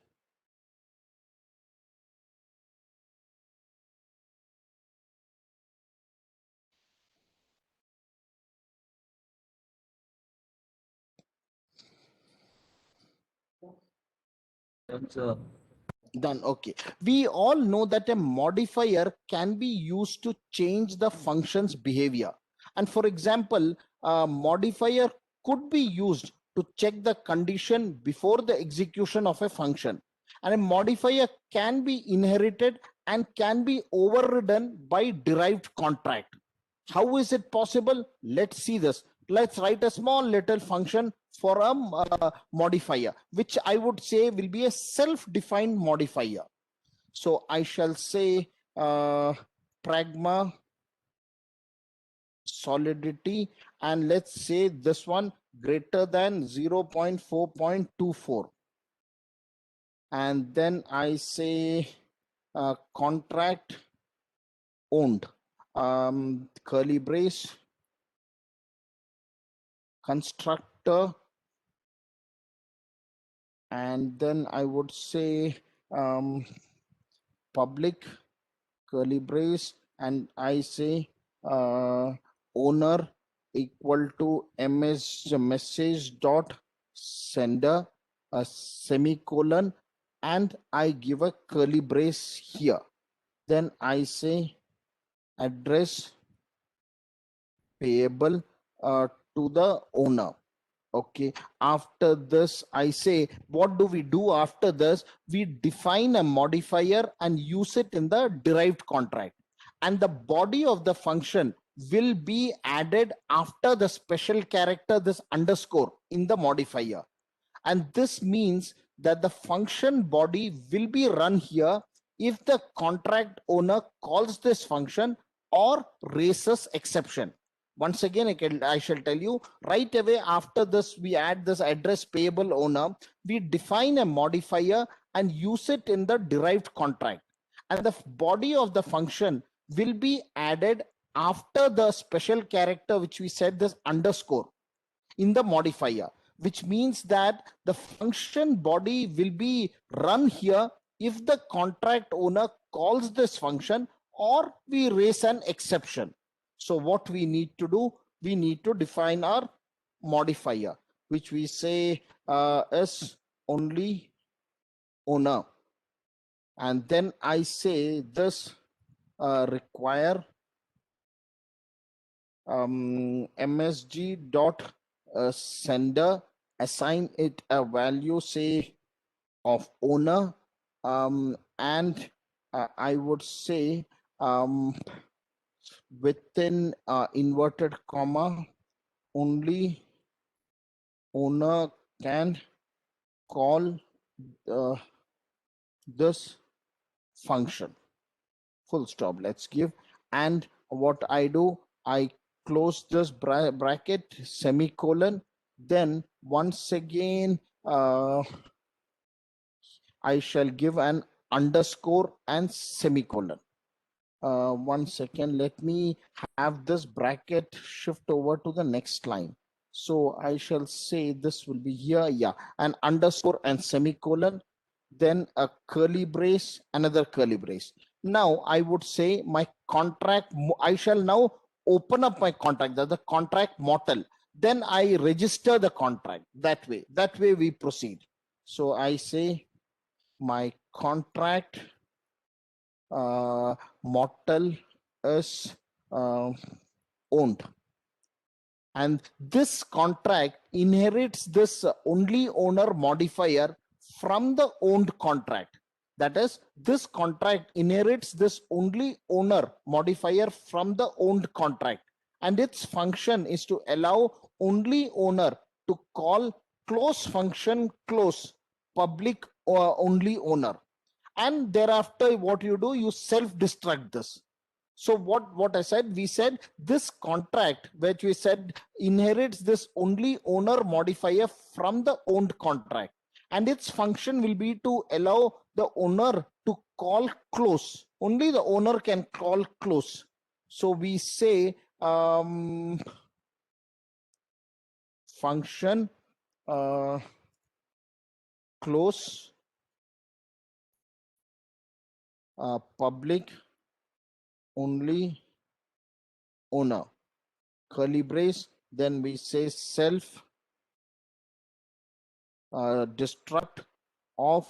Done. Okay. We all know that a modifier can be used to change the function's behavior. And for example, a modifier could be used to check the condition before the execution of a function. And a modifier can be inherited and can be overridden by derived contract. How is it possible? Let's see this. Let's write a small little function for a modifier, which I would say will be a self-defined modifier. So I shall say pragma solidity, and let's say this one greater than 0.4.24. And then I say contract owned, curly brace, constructor and then I would say public curly brace, and I say owner equal to message dot sender a semicolon, and I give a curly brace here. Then I say address payable to the owner. Okay, after this I say, what do we do after this? We define a modifier and use it in the derived contract, and the body of the function will be added after the special character, this underscore, in the modifier. And this means that the function body will be run here if the contract owner calls this function or raises exception. Once again, I shall tell you right away after this, we add this address payable owner, we define a modifier and use it in the derived contract. And the body of the function will be added after the special character, which we said this underscore in the modifier, which means that the function body will be run here if the contract owner calls this function or we raise an exception. So what we need to do, we need to define our modifier, which we say is only owner. And then I say this require msg dot sender, assign it a value, say, of owner, and I would say within inverted comma, only owner can call this function, full stop. Let's give, and what I do, I close this bracket, semicolon, then once again I shall give an underscore and semicolon. 1 second, let me have this bracket shift over to the next line. So I shall say this will be here, yeah, an underscore and semicolon, then a curly brace, another curly brace. Now I would say my contract, I shall now open up my contract, that's the contract model. Then I register the contract that way we proceed. So I say my contract model is owned, and this contract inherits this only owner modifier from the owned contract. That is, this contract inherits this only owner modifier from the owned contract, and its function is to allow only owner to call close function close public only owner. And thereafter what you do, you self-destruct this. So what I said, we said this contract, which we said inherits this only owner modifier from the owned contract, and its function will be to allow the owner to call close. Only the owner can call close. So we say function close public only owner, curly brace, then we say self destruct of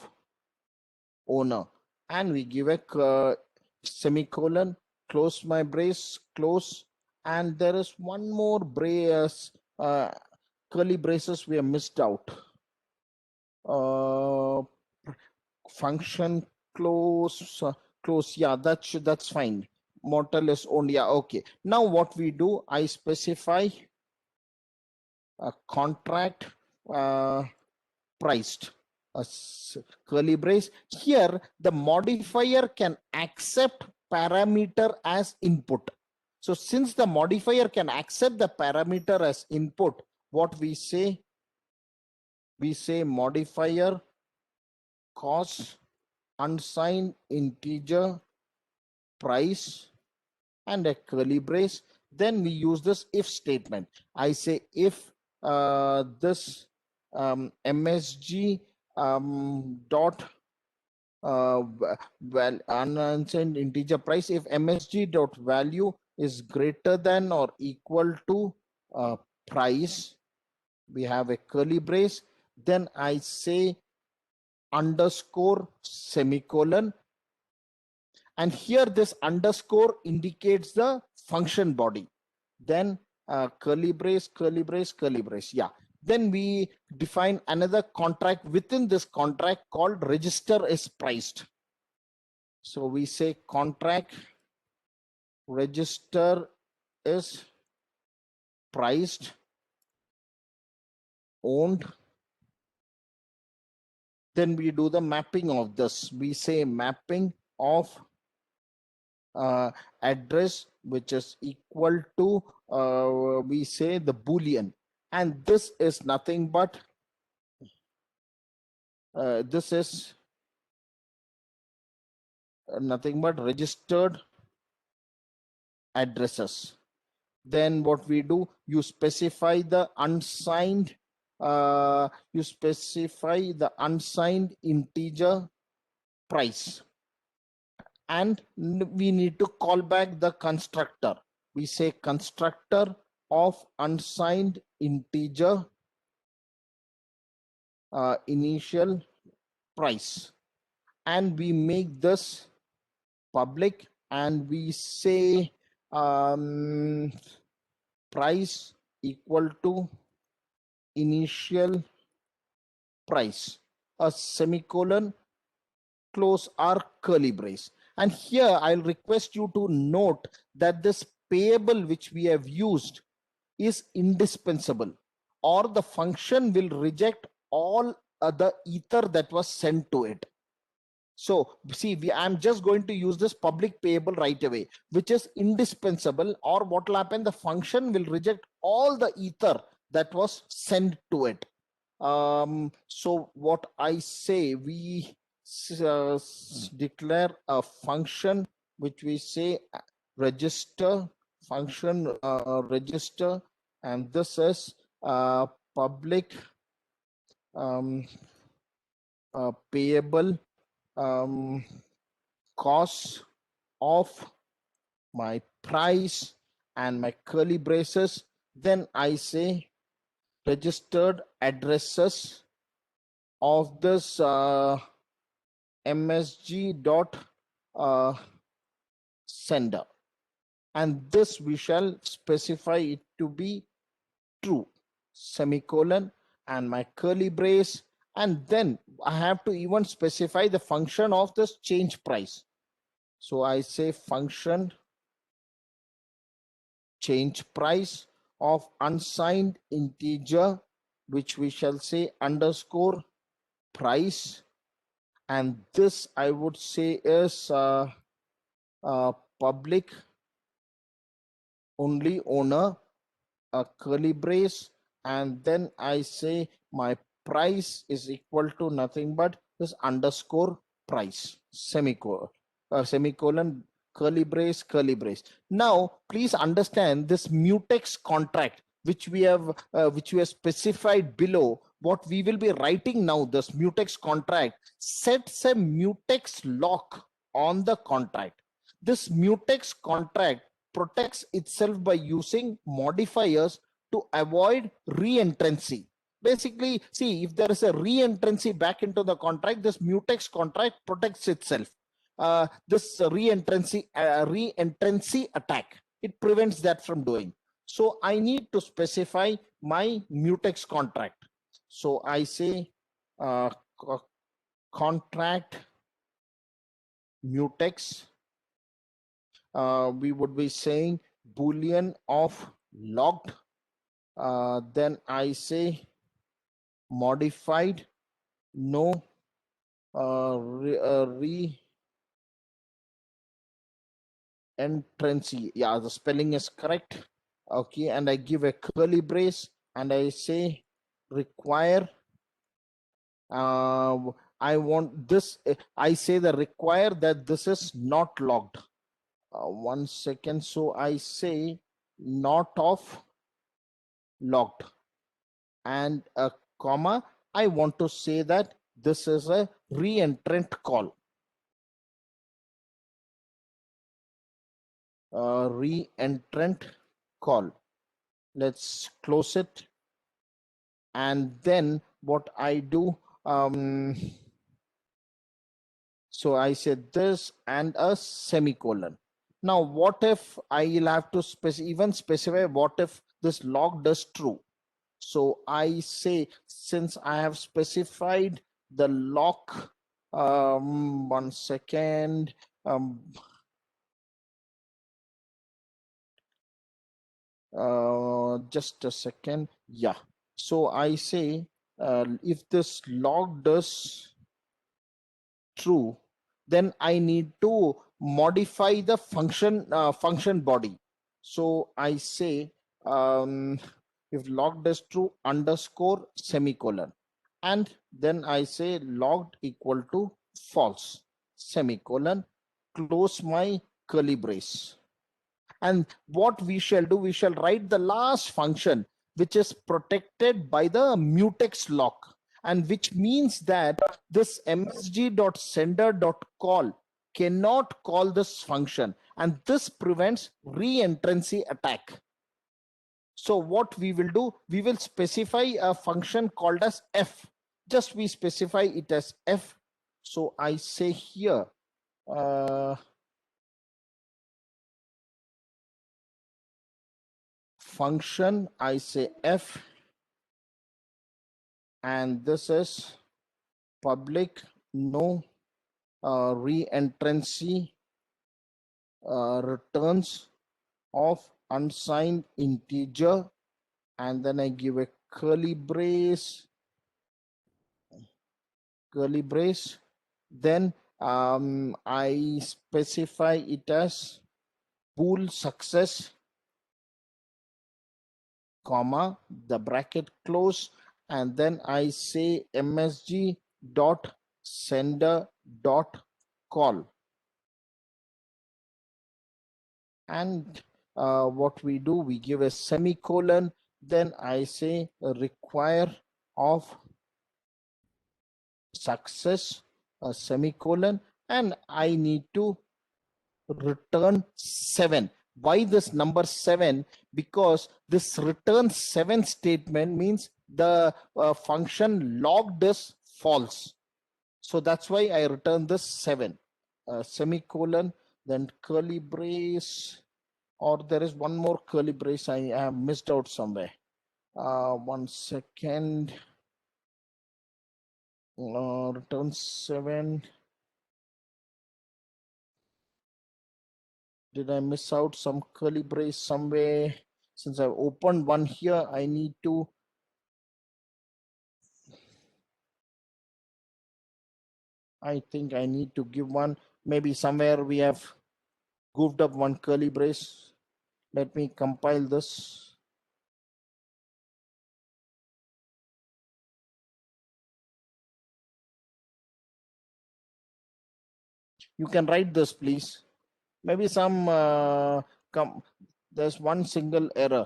owner, and we give a semicolon, close my brace, close, and there is one more brace, curly braces we have missed out. Function close, close, yeah, that's fine. Mortal is owned, yeah, okay. Now what we do, I specify a contract priced, a curly brace. Here the modifier can accept parameter as input. So since the modifier can accept the parameter as input, what we say modifier cost unsigned integer price and a curly brace. Then we use this if statement. I say if this MSG dot well unsigned integer price. If MSG dot value is greater than or equal to price, we have a curly brace. Then I say underscore semicolon, and here this underscore indicates the function body. Then curly brace, curly brace, curly brace. Yeah. Then we define another contract within this contract called register is priced. So we say contract register is priced, owned. Then we do the mapping of this. We say mapping of address, which is equal to we say the boolean, and this is nothing but this is nothing but registered addresses. Then what we do, you specify the unsigned integer price, and we need to call back the constructor. We say constructor of unsigned integer initial price, and we make this public, and we say price equal to initial price, a semicolon, close our curly brace. And here I'll request you to note that this payable which we have used is indispensable, or the function will reject all other ether that was sent to it. So see, I'm just going to use this public payable right away, which is indispensable, or what will happen, the function will reject all the ether that was sent to it. So what I say, we declare a function which we say register function register, and this is public payable cost of my price and my curly braces. Then I say registered addresses of this MSG dot sender, and this we shall specify it to be true, semicolon, and my curly brace. And then I have to even specify the function of this change price. So I say function change price of unsigned integer, which we shall say underscore price, and this I would say is public only owner, a curly brace, and then I say my price is equal to nothing but this underscore price, semicolon, curly brace, curly brace. Now please understand this mutex contract which we have specified below. What we will be writing now, this mutex contract sets a mutex lock on the contract. This mutex contract protects itself by using modifiers to avoid re-entrancy. Basically, see, if there is a re-entrancy back into the contract, this mutex contract protects itself. This re-entrancy attack, it prevents that from doing. So I need to specify my mutex contract. So I say contract mutex. We would be saying boolean of logged. Then I say modified, no re-entrancy. Yeah, the spelling is correct. Okay, and I give a curly brace and I say require. I want this. I say the require that this is not logged. 1 second. So I say not of logged, and a comma. I want to say that this is a reentrant call. Reentrant call. Let's close it. And then what I do, so I said this and a semicolon. Now, what if I'll have to even specify what if this log does true? So I say, since I have specified the lock, one second, just a second. Yeah. So I say, if this log does true, then I need to modify the function body. So I say, if logged is true underscore semicolon, and then I say logged equal to false semicolon, close my curly brace. And what we shall do, we shall write the last function which is protected by the mutex lock, and which means that this msg.sender.call cannot call this function, and this prevents reentrancy attack. So what we will do, we will specify a function called as f. Just we specify it as f. So I say here, function, I say f, and this is public no reentrancy returns of unsigned integer, and then I give a curly brace, then I specify it as bool success, comma, the bracket close, and then I say msg dot sender dot call. And what we do, we give a semicolon, then I say require of success, a semicolon, and I need to return 7. Why this number 7? Because this return 7 statement means the function logged is false. So that's why I return this 7, semicolon, then curly brace, or there is one more curly brace I have missed out somewhere. One second. Return 7. Did I miss out some curly brace somewhere? Since I've opened one here, I need to. I think I need to give one. Maybe somewhere we have goofed up one curly brace. Let me compile this. You can write this, please. Maybe some there's one single error.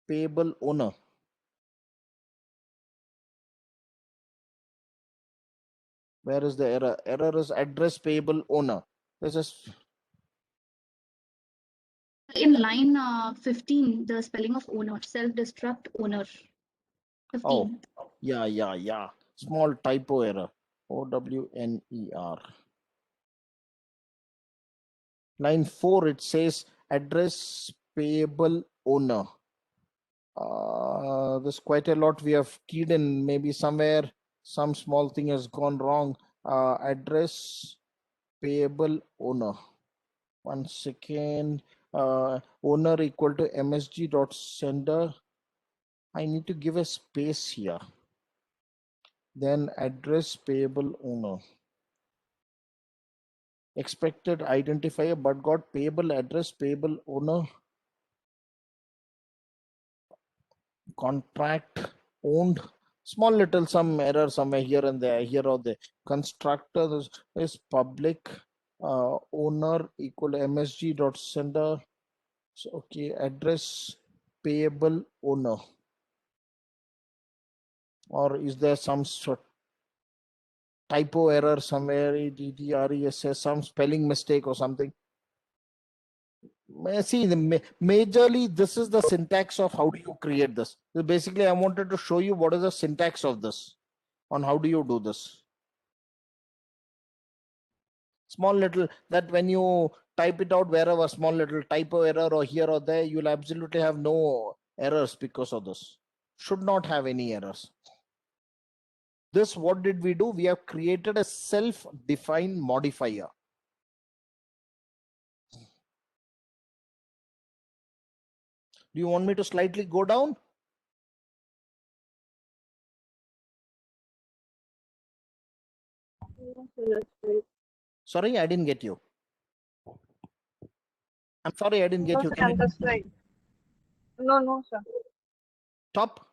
Payable owner. Where is the error? Error is address payable owner. This is In line 15, the spelling of owner, self-destruct owner. 15. Oh, yeah. Small typo error. OWNER. Line 4, it says address payable owner. There's quite a lot we have keyed in. Maybe somewhere some small thing has gone wrong. Address payable owner. One second. Owner equal to msg dot sender. I need to give a space here. Then address payable owner. Expected identifier but got payable address payable owner. Contract owned. Small little some error somewhere here and there, here or there. Constructor is public owner equal msg dot sender. So, okay, address payable owner. Or is there some typo error somewhere, some spelling mistake or something? See, majorly this is the syntax of how do you create this. So basically, I wanted to show you what is the syntax of this, on how do you do this. Small little, that when you type it out wherever, small little typo error or here or there, you'll absolutely have no errors because of this. Should not have any errors. This, what did we do? We have created a self-defined modifier. Do you want me to slightly go down? No, sir, that's right. Sorry, I didn't get you. I'm sorry, I didn't get No, you. sir, Can you that's right. No, no, sir. stop?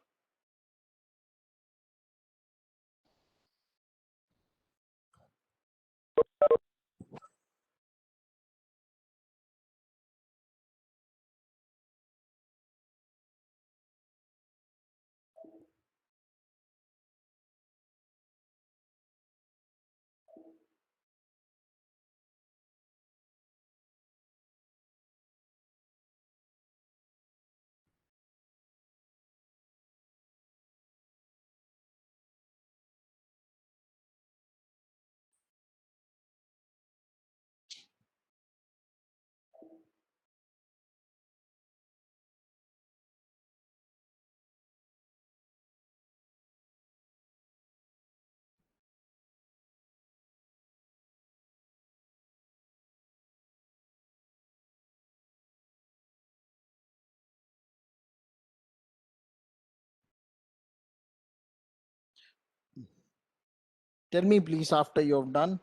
Tell me please after you have done.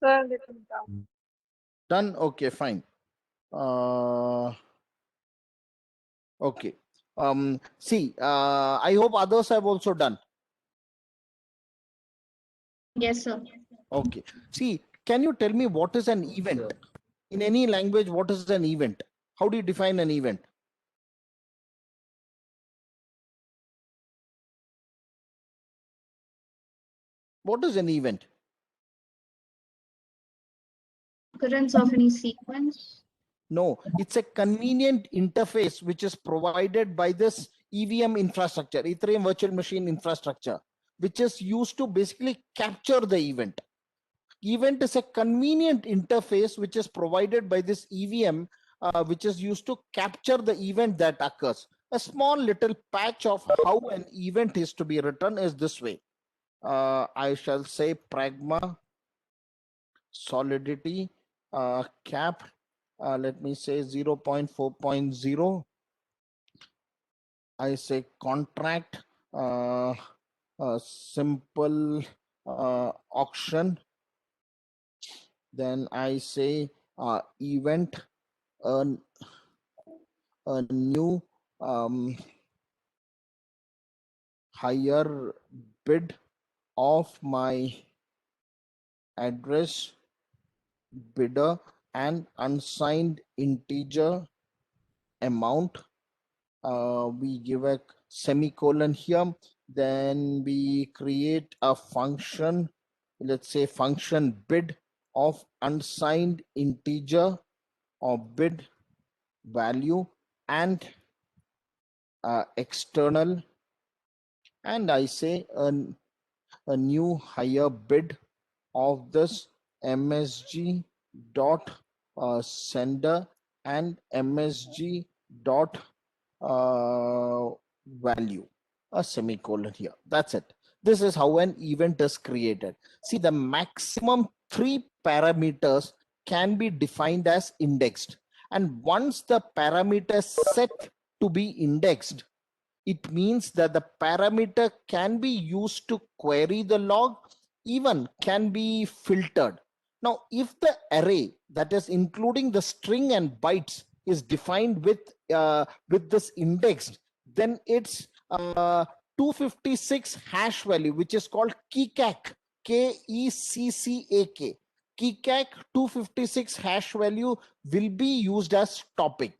Sir, let me down. Done? Okay, fine. Okay. See, I hope others have also done. Yes, sir. Okay. See, can you tell me what is an event? In any language, what is an event? How do you define an event? What is an event? Occurrence of any sequence. No, it's a convenient interface which is provided by this EVM infrastructure, Ethereum virtual machine infrastructure, which is used to basically capture the event. Event is a convenient interface which is provided by this EVM, which is used to capture the event that occurs. A small little patch of how an event is to be written is this way. I shall say pragma solidity cap, let me say 0.4.0. I say contract, simple auction. Then I say event, a new higher bid of my address bidder and unsigned integer amount. We give a semicolon here. Then we create a function, let's say function bid of unsigned integer or bid value and external, and I say a new higher bid of this MSG dot sender and MSG dot value, a semicolon here. That's it. This is how an event is created. See, the maximum 3 parameters can be defined as indexed. And once the parameter is set to be indexed, it means that the parameter can be used to query the log, even can be filtered. Now, if the array, that is including the string and bytes, is defined with this indexed, then it's 256 hash value, which is called keycack, keycack 256 hash value will be used as topic.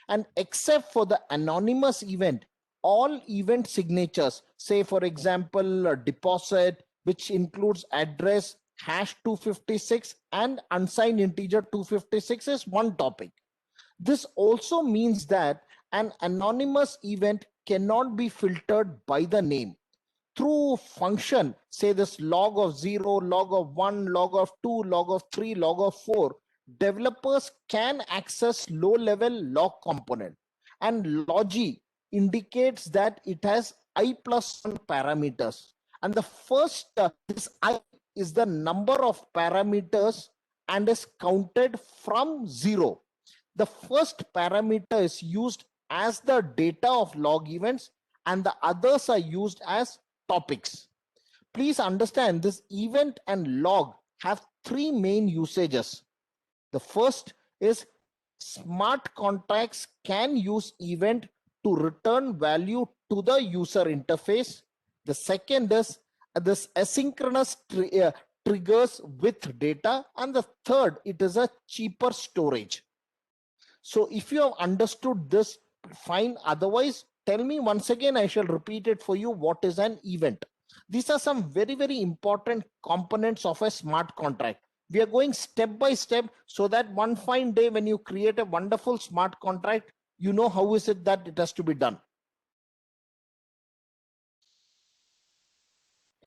And except for the anonymous event, all event signatures, say for example, a deposit, which includes address, hash 256 and unsigned integer 256 is one topic. This also means that an anonymous event cannot be filtered by the name. Through function, say this log of 0, log of 1, log of 2, log of 3, log of 4, developers can access low-level log component. And logi indicates that it has I plus 1 parameters. And the first, this I is the number of parameters and is counted from 0. The first parameter is used as the data of log events and the others are used as topics. Please understand this event and log have three main usages. The first is smart contracts can use event to return value to the user interface. The second is this asynchronous triggers with data. And the third, it is a cheaper storage. So if you have understood this, fine. Otherwise, tell me once again, I shall repeat it for you. What is an event? These are some very, very important components of a smart contract. We are going step by step so that one fine day when you create a wonderful smart contract, you know how is it that it has to be done.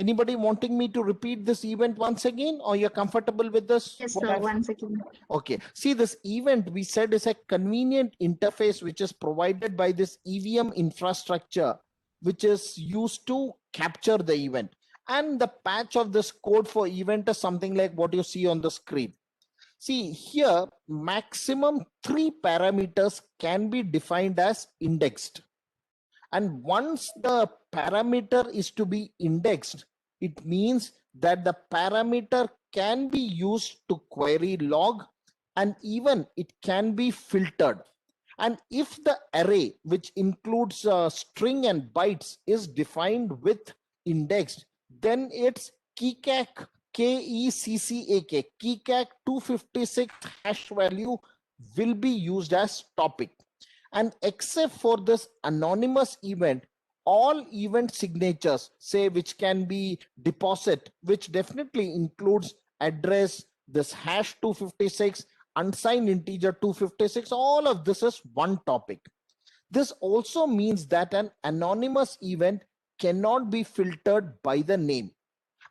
Anybody wanting me to repeat this event once again, or you're comfortable with this? Yes, sir. Once again. Okay. See, this event we said is a convenient interface which is provided by this EVM infrastructure, which is used to capture the event. And the patch of this code for event is something like what you see on the screen. See here, maximum 3 parameters can be defined as indexed. And once the parameter is to be indexed, it means that the parameter can be used to query log and even it can be filtered. And if the array, which includes string and bytes, is defined with indexed, then it's keycac, K-E-C-C-A-K, keycac 256 hash value will be used as topic. And except for this anonymous event, all event signatures, say which can be deposit, which definitely includes address, this hash 256, unsigned integer 256, all of this is one topic. This also means that an anonymous event cannot be filtered by the name.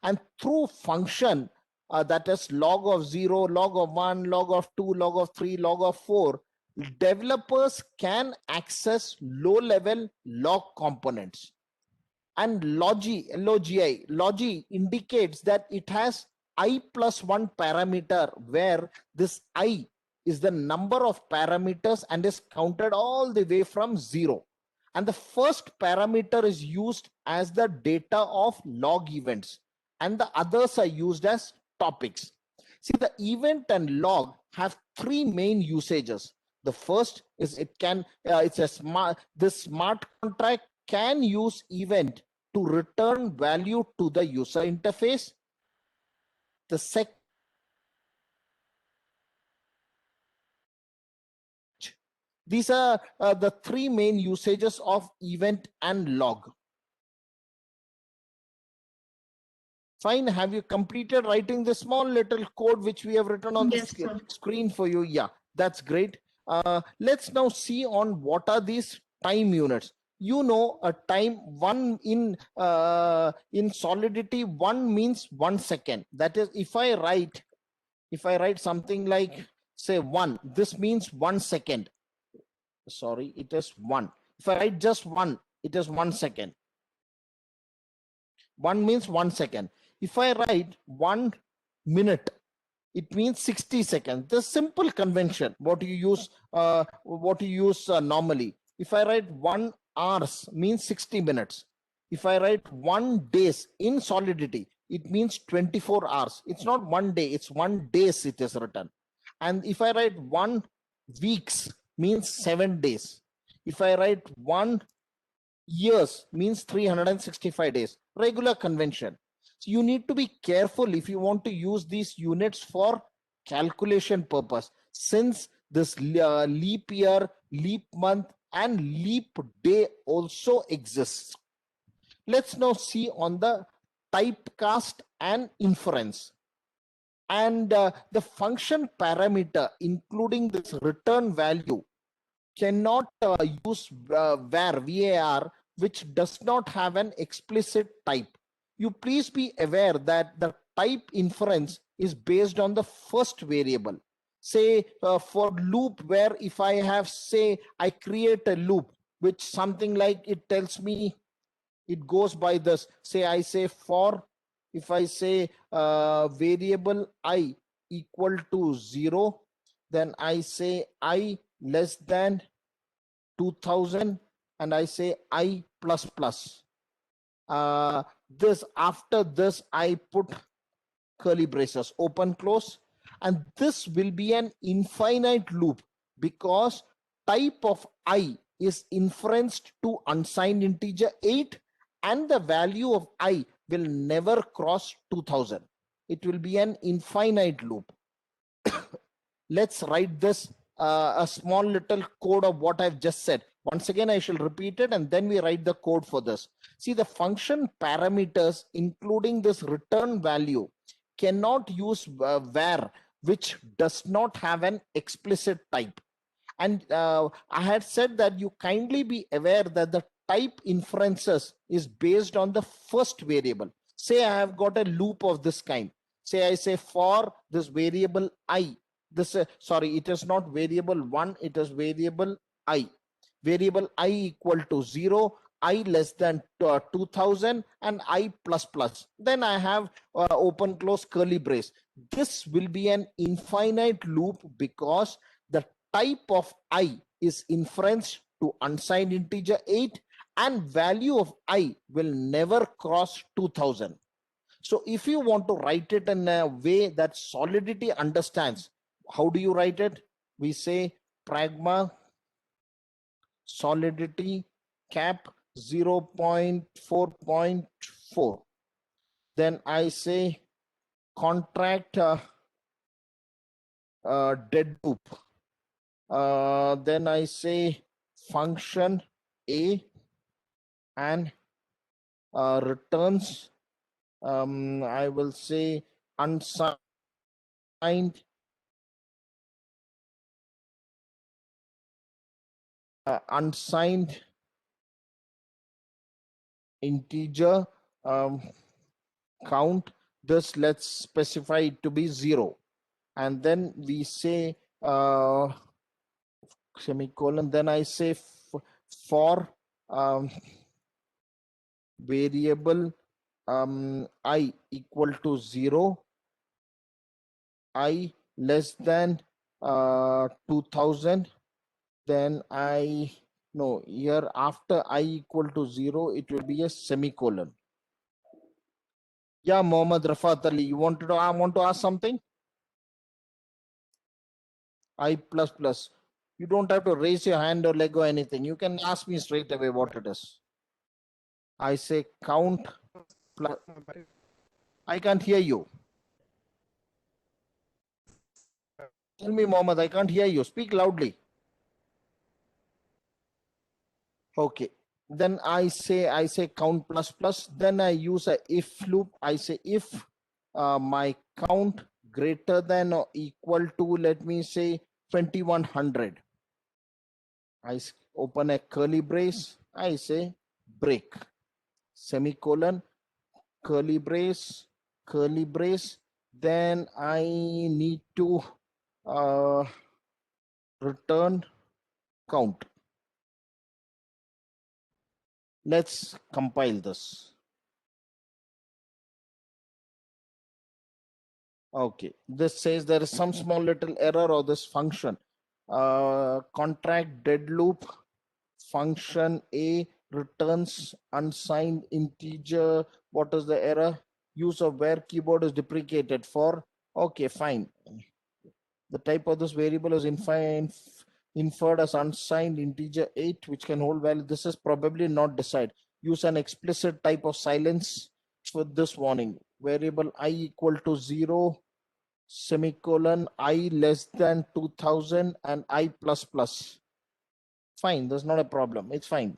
And through function, that is log of 0, log of 1, log of 2, log of 3, log of 4, developers can access low-level log components. And logi indicates that it has I plus 1 parameter, where this I is the number of parameters and is counted all the way from 0. And the first parameter is used as the data of log events, and the others are used as topics. See, the event and log have 3 main usages. The first is this smart contract can use event to return value to the user interface. The second, these are the 3 main usages of event and log. Fine. Have you completed writing the small little code which we have written on Yes, the sir. screen for you? Yeah, that's great. Let's now see on what are these time units. You know, a time one in Solidity, 1 means 1 second. That is, if I write something like say 1, this means 1 second. Sorry, it is 1. If I write just 1, it is 1 second. 1 means 1 second. If I write 1 minute, it means 60 seconds. The simple convention, what you use normally. If I write 1 hours, means 60 minutes. If I write 1 days in Solidity, it means 24 hours. It's not 1 day, it's 1 days it is written. And if I write 1 weeks, means 7 days. If I write 1 years, means 365 days. Regular convention. So you need to be careful if you want to use these units for calculation purpose, since This leap year, leap month, and leap day also exists. Let's now see on the typecast and inference. And the function parameter, including this return value, cannot use var, which does not have an explicit type. You please be aware that the type inference is based on the first variable. Say for loop, where if I have, say, I create a loop, which something like it tells me, it goes by this. Say I say for, if I say variable I equal to 0, then I say I less than 2000, and I say I plus plus. This, after this, I put curly braces, open, close, and this will be an infinite loop because type of I is inferenced to unsigned integer 8, and the value of I will never cross 2000. It will be an infinite loop. Let's write this a small little code of what I've just said. Once again, I shall repeat it, and then we write the code for this. See, the function parameters, including this return value, cannot use var, which does not have an explicit type. And I had said that you kindly be aware that the type inferences is based on the first variable. Say I have got a loop of this kind. Say I say for this variable I, this sorry, it is not variable 1, it is variable I. Variable I equal to 0, I less than 2000, and I plus plus. Then I have open close curly brace. This will be an infinite loop because the type of I is inference to unsigned integer 8, and value of I will never cross 2000. So if you want to write it in a way that Solidity understands, how do you write it? We say pragma Solidity cap 0.4.4. Then I say contract dead loop. Then I say function A and returns, I will say unsigned unsigned integer count. This let's specify it to be 0, and then we say semicolon. Then I say for variable I equal to 0, I less than 2000. Then I, no, here after I equal to 0, it will be a semicolon. Yeah, Mohammad Rafat Ali, you wanted to, I want to ask something? I plus plus. You don't have to raise your hand or leg or anything. You can ask me straight away what it is. I say count plus. I can't hear you. Tell me, Mohammed, I can't hear you. Speak loudly. Okay. Then I say count plus plus. Then I use a if loop. I say if my count greater than or equal to, let me say 2100. I open a curly brace. I say break, semicolon, curly brace, curly brace. Then I need to return count. Let's compile this. Okay, this says there is some small little error or this function. Contract dead loop function A returns unsigned integer. What is the error? Use of where keyboard is deprecated for. Okay, fine. The type of this variable is inferred as unsigned integer 8, which can hold value. This is probably not decide. Use an explicit type of silence for this warning. Variable I equal to 0. semicolon, I less than 2000 and I plus plus. Fine, there's not a problem. It's fine.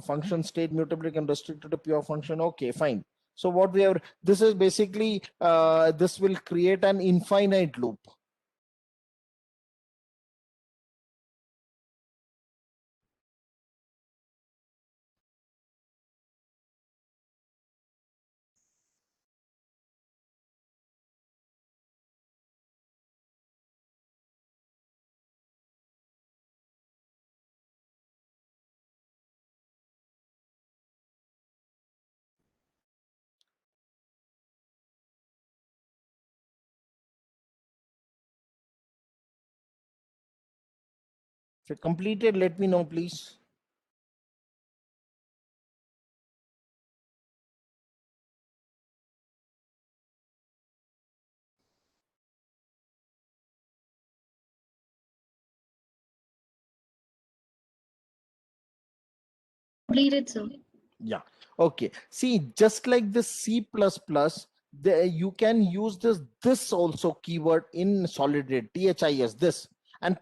Function state mutability can restrict to the pure function. Okay, fine. So what we have, this is basically, this will create an infinite loop. If you completed, let me know, please. Completed, sir. Yeah. Okay. See, just like the C++, you can use this also keyword in Solidity, THIS, this. And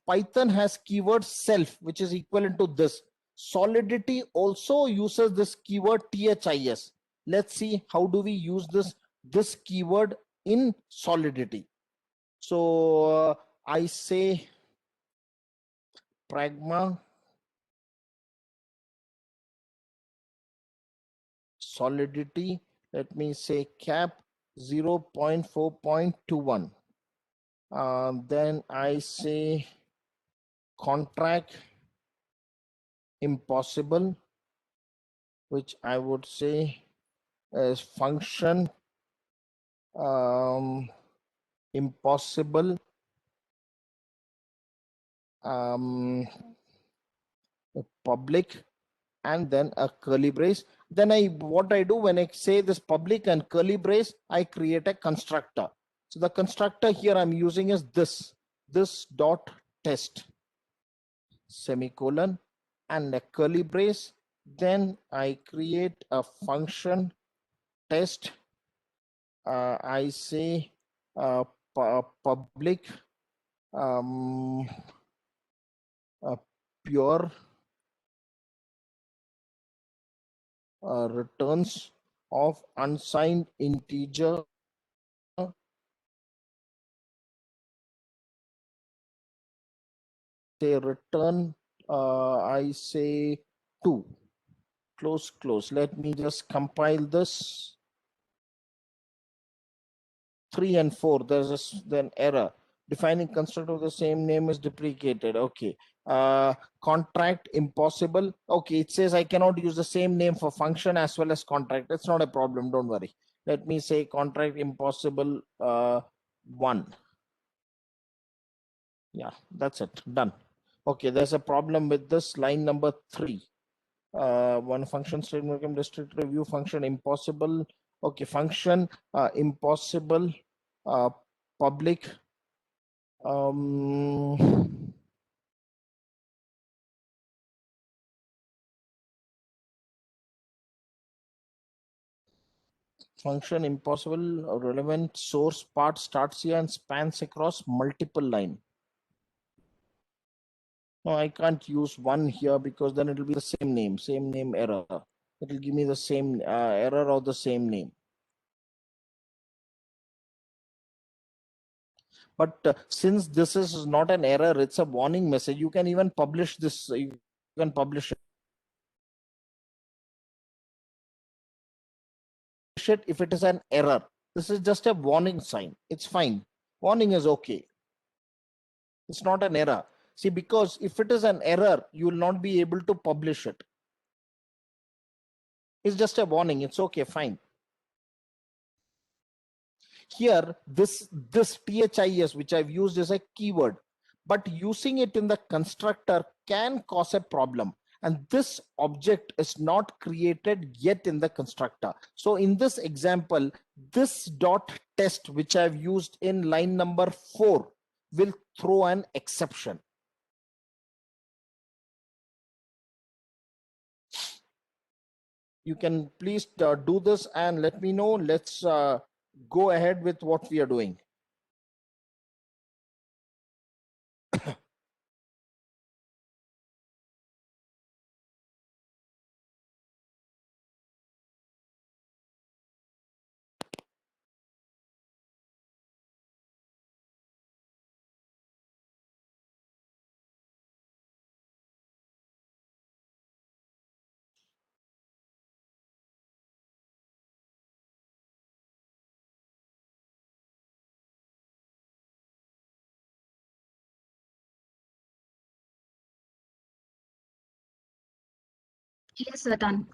Python has keyword self, which is equivalent to this. Solidity also uses this keyword THIS. Let's see how do we use this keyword in Solidity. So I say pragma Solidity, let me say cap 0.4.21. Then I say contract impossible, which I would say is function impossible public, and then a curly brace. Then what I do when I say this public and curly brace, I create a constructor. So the constructor here I'm using is this dot test semicolon and a curly brace. Then I create a function test. I say public pure returns of unsigned integer say return I say 2 close. Let me just compile this. 3 and 4, there's an error. Defining constructor of the same name is deprecated. Okay. Contract impossible. Okay, it says I cannot use the same name for function as well as contract. That's not a problem, don't worry. Let me say contract impossible 1. Yeah, that's it, done. Okay, there's a problem with this line number 3. One function statement can district review function impossible. Okay, function impossible public function impossible relevant source part starts here and spans across multiple line. No, I can't use 1 here because then it will be the same name error. It will give me the same error or the same name. But since this is not an error, it's a warning message. You can even publish this. You can publish it if it is an error. This is just a warning sign. It's fine. Warning is okay. It's not an error. See, because if it is an error, you will not be able to publish it. It's just a warning. It's okay, fine. Here, this THIS, which I've used, is a keyword, but using it in the constructor can cause a problem. And this object is not created yet in the constructor. So in this example, this dot test, which I've used in line number 4, will throw an exception. You can please do this and let me know. Let's go ahead with what we are doing. Yes, sir, done.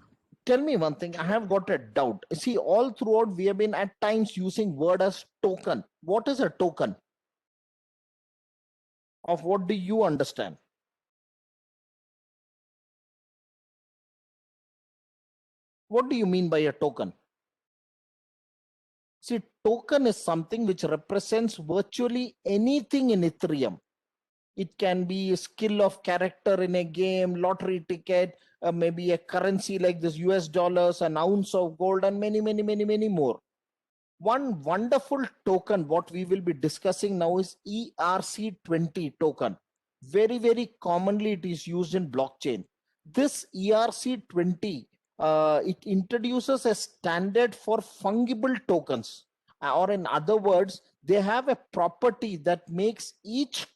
Tell me one thing, I have got a doubt. See, all throughout we have been at times using word as token. What is a token? Of what do you understand? What do you mean by a token? See, token is something which represents virtually anything in Ethereum. It can be a skill of character in a game, lottery ticket, maybe a currency like this US dollars, an ounce of gold, and many more. One wonderful token, what we will be discussing now, is ERC20 token. Very commonly it is used in blockchain. This ERC20, it introduces a standard for fungible tokens, or in other words, they have a property that makes each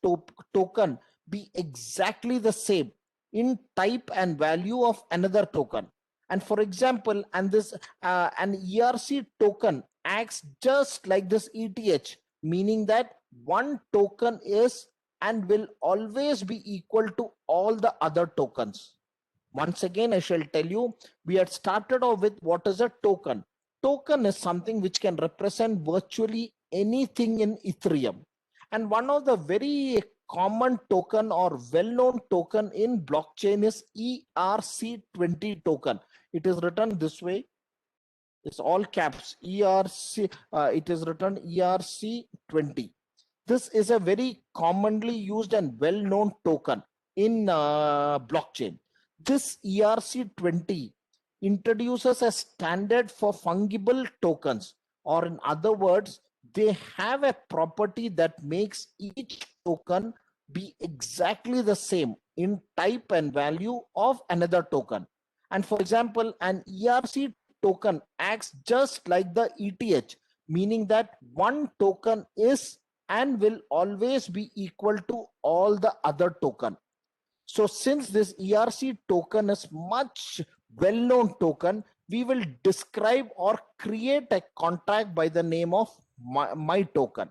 token be exactly the same in type and value of another token. And for example, and this an ERC token acts just like this ETH, meaning that one token is and will always be equal to all the other tokens. Once again, I shall tell you, we had started off with what is a token. Token is something which can represent virtually anything in Ethereum. And one of the very common token or well-known token in blockchain is ERC20 token. It is written this way. It's all caps ERC. It is written ERC20. This is a very commonly used and well-known token in blockchain. This ERC20 introduces a standard for fungible tokens, or in other words, they have a property that makes each token be exactly the same in type and value of another token. And for example, an ERC token acts just like the ETH, meaning that one token is and will always be equal to all the other token. So since this ERC token is much well-known token, we will describe or create a contract by the name of my token.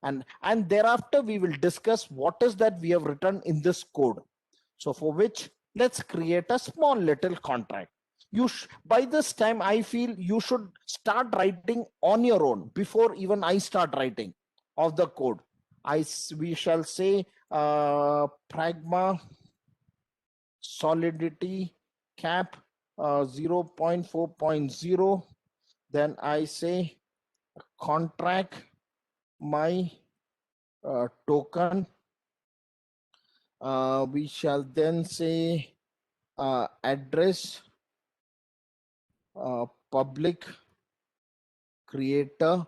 And thereafter we will discuss what is that we have written in this code. So for which, let's create a small little contract. By this time, I feel you should start writing on your own before even I start writing of the code. We shall say pragma solidity cap 0.4.0. Then I say contract my token. We shall then say address public creator.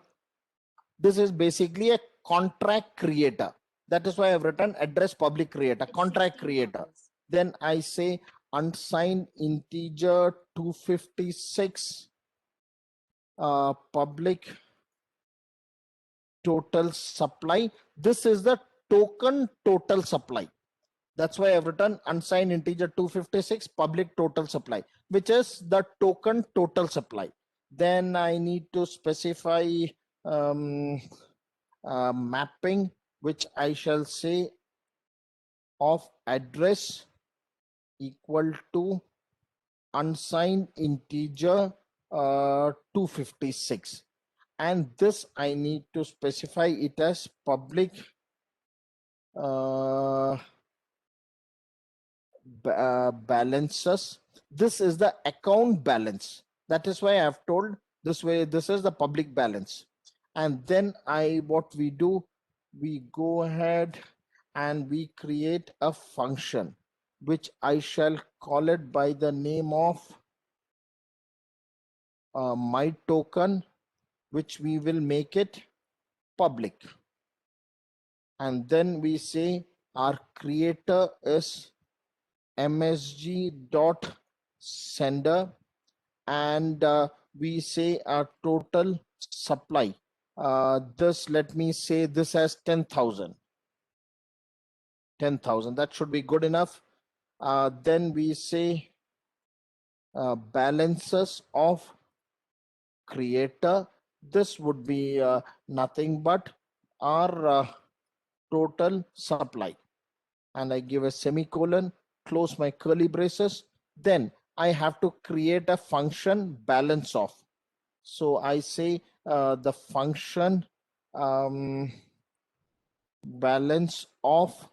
This is basically a contract creator. That is why I've written address public creator, contract creator. Then I say unsigned integer 256 public total supply. This is the token total supply. That's why I've written unsigned integer 256 public total supply, which is the token total supply. Then I need to specify mapping, which I shall say of address equal to unsigned integer 256. And this I need to specify it as public balances. This is the account balance. That is why I have told this way, this is the public balance. And then what we do, we go ahead and we create a function, which I shall call it by the name of my token, which we will make it public. And then we say our creator is msg dot sender, and we say our total supply. This, let me say this as 10,000. 10,000, that should be good enough. Then we say balances of creator. This would be nothing but our total supply. And I give a semicolon, close my curly braces. Then I have to create a function balance of. So I say the function balance of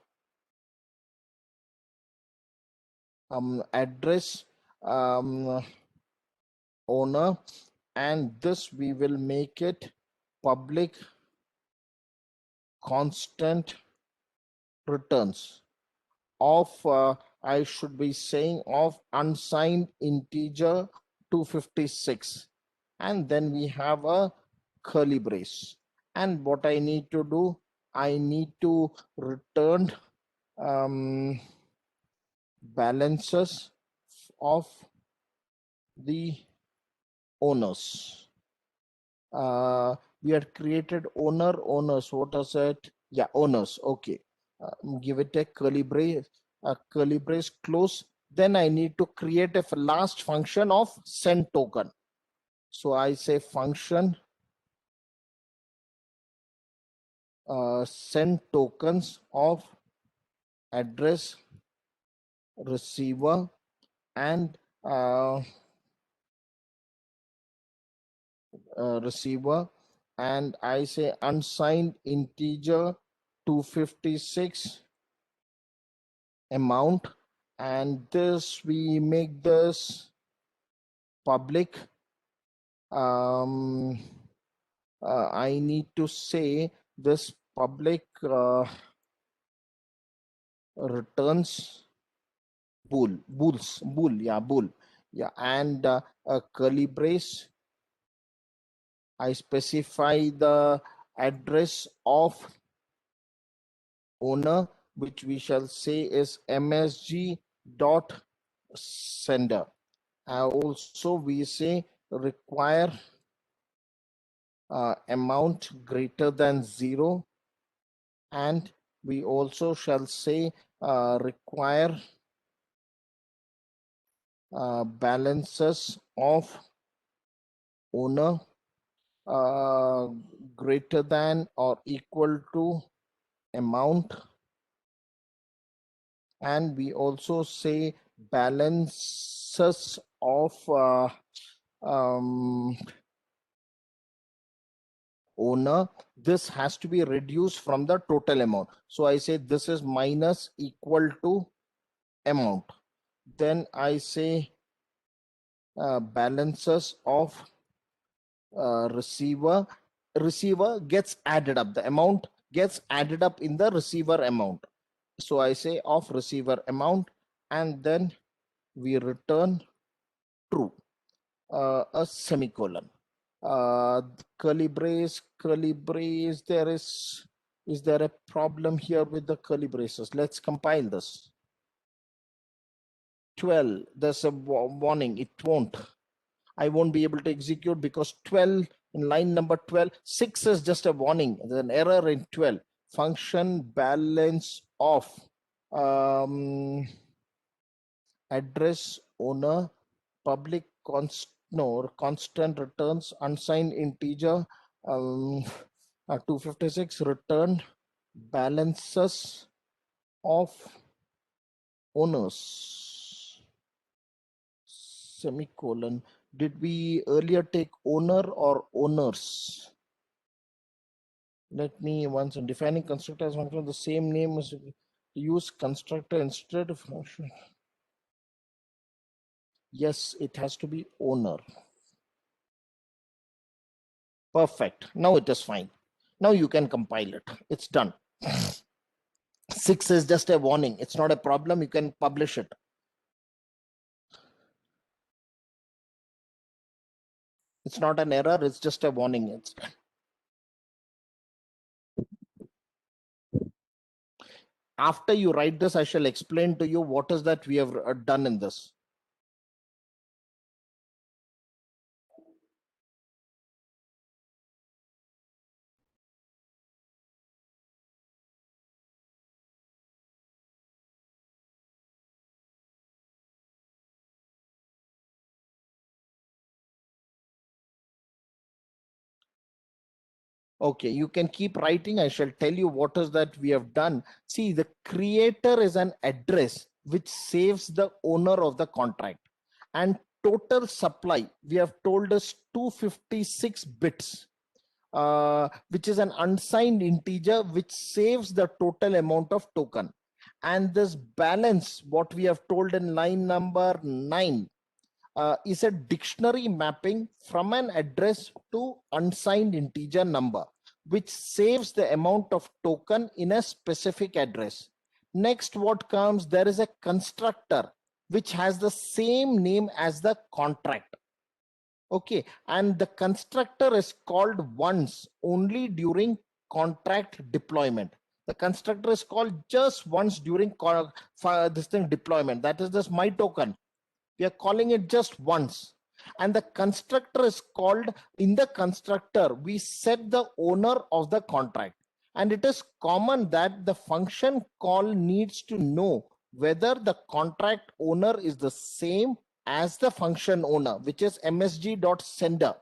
address owner, and this we will make it public constant returns of I should be saying of unsigned integer 256, and then we have a curly brace. And what I need to do, I need to return balances of the owners. We had created owners. What is it? Yeah, owners. Okay. Give it a curly brace close. Then I need to create a last function of send token. So I say function send tokens of address receiver and receiver, and I say unsigned integer 256 amount, and this we make this public. I need to say this public returns bool, yeah, and a curly brace. I specify the address of owner, which we shall say is msg dot sender. Also we say require amount greater than 0, and we also shall say require balances of owner greater than or equal to amount, and we also say balances of owner. This has to be reduced from the total amount. So I say this is minus equal to amount. Then I say balances of receiver gets added up. The amount gets added up in the receiver amount. So I say of receiver amount, and then we return true, a semicolon. Curly brace. Is there a problem here with the curly braces? Let's compile this. 12, there's a warning, I won't be able to execute because 12 in line number 12, 6 is just a warning. There's an error in 12. Function balance of address owner public constant returns unsigned integer 256 return balances of owners semicolon. Did we earlier take owner or owners? Let me once defining constructor as function the same name as use constructor instead of function. Yes, it has to be owner. Perfect. Now it is fine. Now you can compile it. It's done. 6 is just a warning. It's not a problem. You can publish it. It's not an error, it's just a warning. It's after you write this, I shall explain to you what is that we have done in this. Okay, you can keep writing. I shall tell you what is that we have done. See, the creator is an address which saves the owner of the contract. And total supply, we have told us 256 bits, which is an unsigned integer which saves the total amount of token. And this balance, what we have told in line number 9, is a dictionary mapping from an address to unsigned integer number, which saves the amount of token in a specific address. Next, what comes, there is a constructor which has the same name as the contract. Okay, and the constructor is called once only during contract deployment. The constructor is called just once during this thing deployment. That is this my token. We are calling it just once. And the constructor is called, in the constructor, we set the owner of the contract. And it is common that the function call needs to know whether the contract owner is the same as the function owner, which is msg.sender.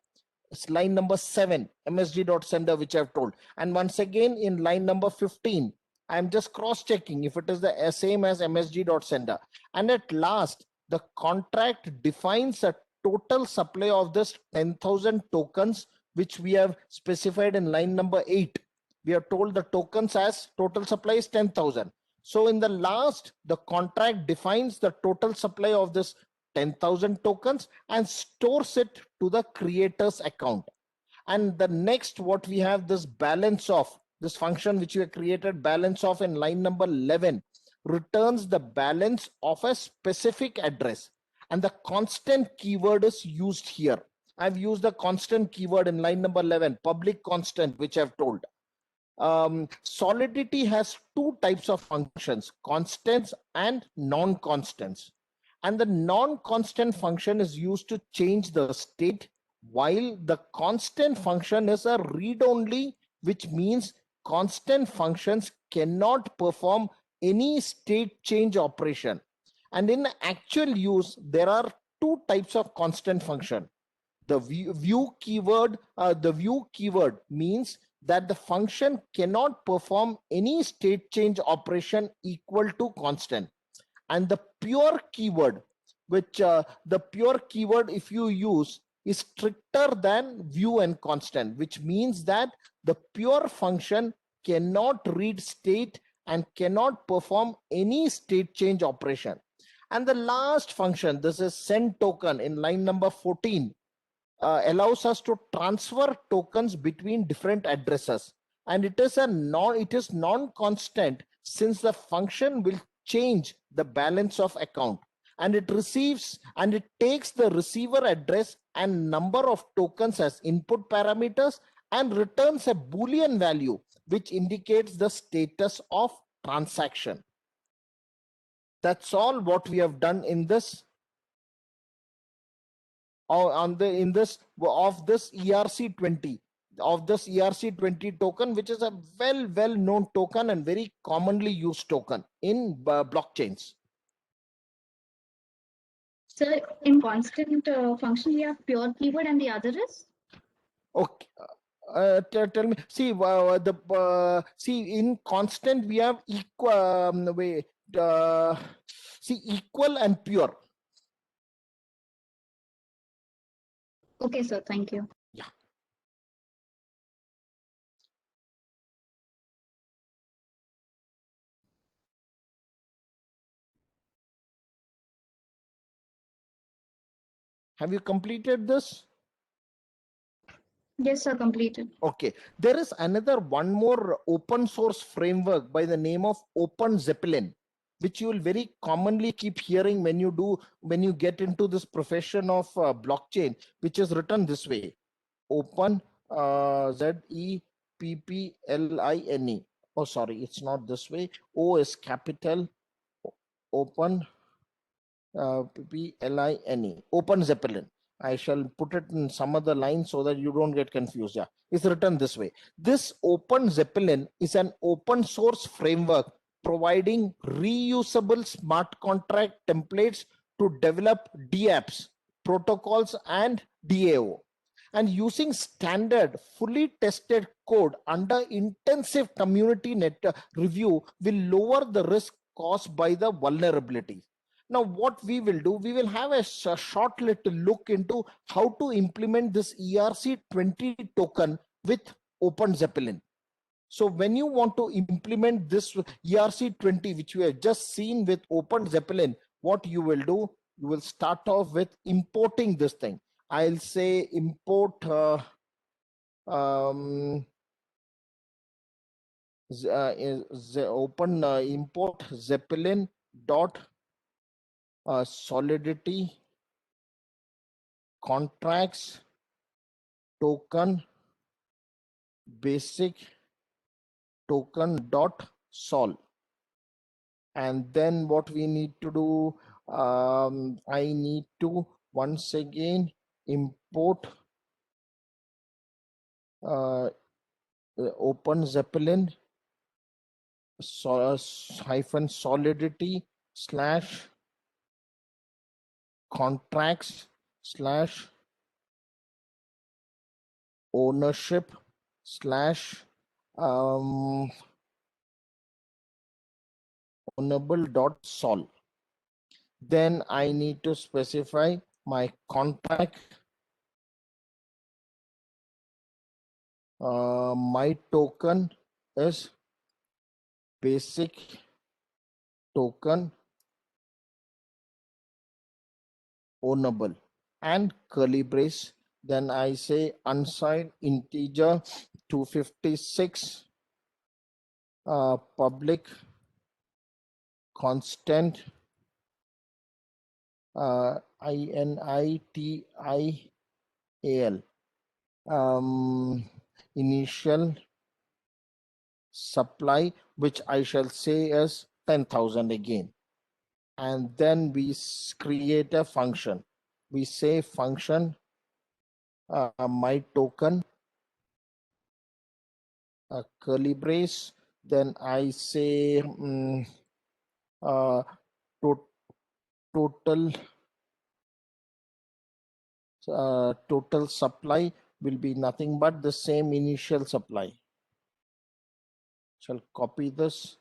It's line number 7, msg.sender, which I've told. And once again, in line number 15, I'm just cross-checking if it is the same as msg.sender. And at last, the contract defines a total supply of this 10,000 tokens, which we have specified in line number 8. We are told the tokens as total supply is 10,000. So in the last, the contract defines the total supply of this 10,000 tokens and stores it to the creator's account. And the next, what we have, this balance of, this function which we have created, balance of, in line number 11, returns the balance of a specific address. And the constant keyword is used here. I've used the constant keyword in line number 11, public constant, which I've told. Solidity has two types of functions, constants and non-constants. And the non-constant function is used to change the state, while the constant function is a read-only, which means constant functions cannot perform any state change operation. And in actual use, there are two types of constant function. The view keyword means that the function cannot perform any state change operation equal to constant. And the pure keyword, which the pure keyword, if you use, is stricter than view and constant, which means that the pure function cannot read state and cannot perform any state change operation. And the last function, this is send token in line number 14, allows us to transfer tokens between different addresses. And it is non-constant, since the function will change the balance of account, and it takes the receiver address and number of tokens as input parameters and returns a Boolean value which indicates the status of transaction. That's all what we have done in this this ERC20 token, which is a well known token and very commonly used token in blockchains. So in constant function, we have pure keyword and the other is? Okay. Tell me. See, in constant we have equal. Equal and pure. Okay, sir. Thank you. Yeah. Have you completed this? Yes, sir. Completed. Okay. There is another one more open source framework by the name of Open Zeppelin, which you will very commonly keep hearing when you get into this profession of blockchain, which is written this way: open, ZEPPLINE. Oh, sorry, it's not this way. O is capital, open, PLINE, Open Zeppelin. I shall put it in some other line so that you don't get confused. Yeah, it's written this way. This Open Zeppelin is an open source framework providing reusable smart contract templates to develop DApps, protocols, and DAO. And using standard, fully tested code under intensive community review will lower the risk caused by the vulnerabilities. Now, what we will do, we will have a short little look into how to implement this ERC20 token with Open Zeppelin. So when you want to implement this ERC20, which we have just seen with Open Zeppelin, what you will do, you will start off with importing this thing. I'll say import open import Zeppelin dot solidity contracts token basic token dot sol. And then what we need to do, I need to once again import Open Zeppelin hyphen solidity slash contracts slash ownership slash ownable.sol. Then I need to specify my contract. My token is basic token ownable and curly brace. Then I say unsigned integer 256 public constant INITIAL initial supply, which I shall say as 10,000 again. And then we create a function. We say function my token curly brace. Then I say total total supply will be nothing but the same initial supply. Shall copy this,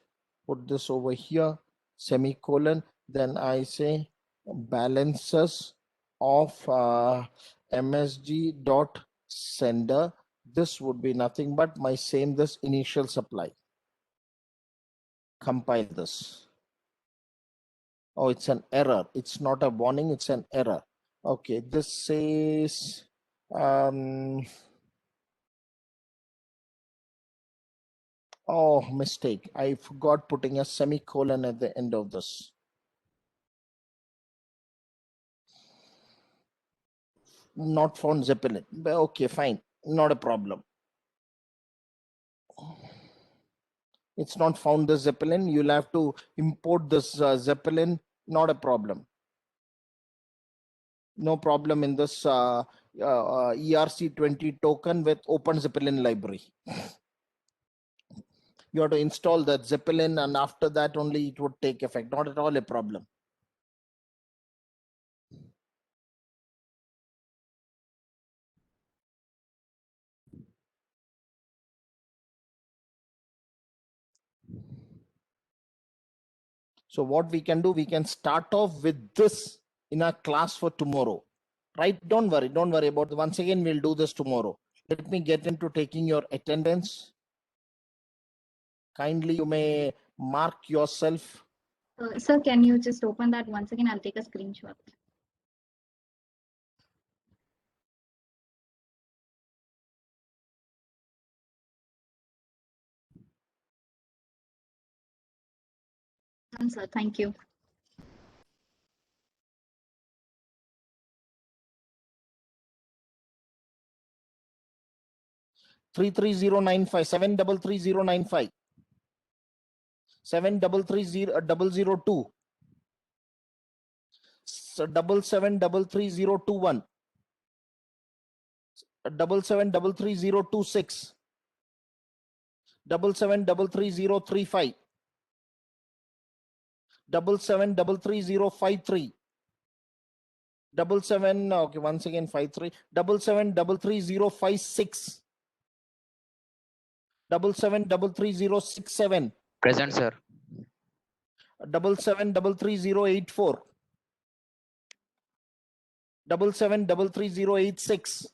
put this over here, semicolon. Then I say balances of MSG dot sender. This would be nothing but my this initial supply. Compile this. Oh, it's an error. It's not a warning, it's an error. Okay, this says oh, mistake. I forgot putting a semicolon at the end of this. Not found Zeppelin. Okay, fine. Not a problem. It's not found the Zeppelin. You'll have to import this Zeppelin. Not a problem. No problem in this ERC20 token with Open Zeppelin library. You have to install that Zeppelin, and after that only it would take effect. Not at all a problem. So what we can do, we can start off with this in our class for tomorrow, right? Don't worry about it. Once again, we'll do this tomorrow. Let me get into taking your attendance. Kindly, you may mark yourself. Sir, can you just open that once again? I'll take a screenshot. Done, sir. Thank you. Three 33095, 733095, 733002, 77333021, 77333026, 77333035, 77333053, 77 okay, once again 53, 77333056, 77333067, Present, sir. 77333084, 77333086,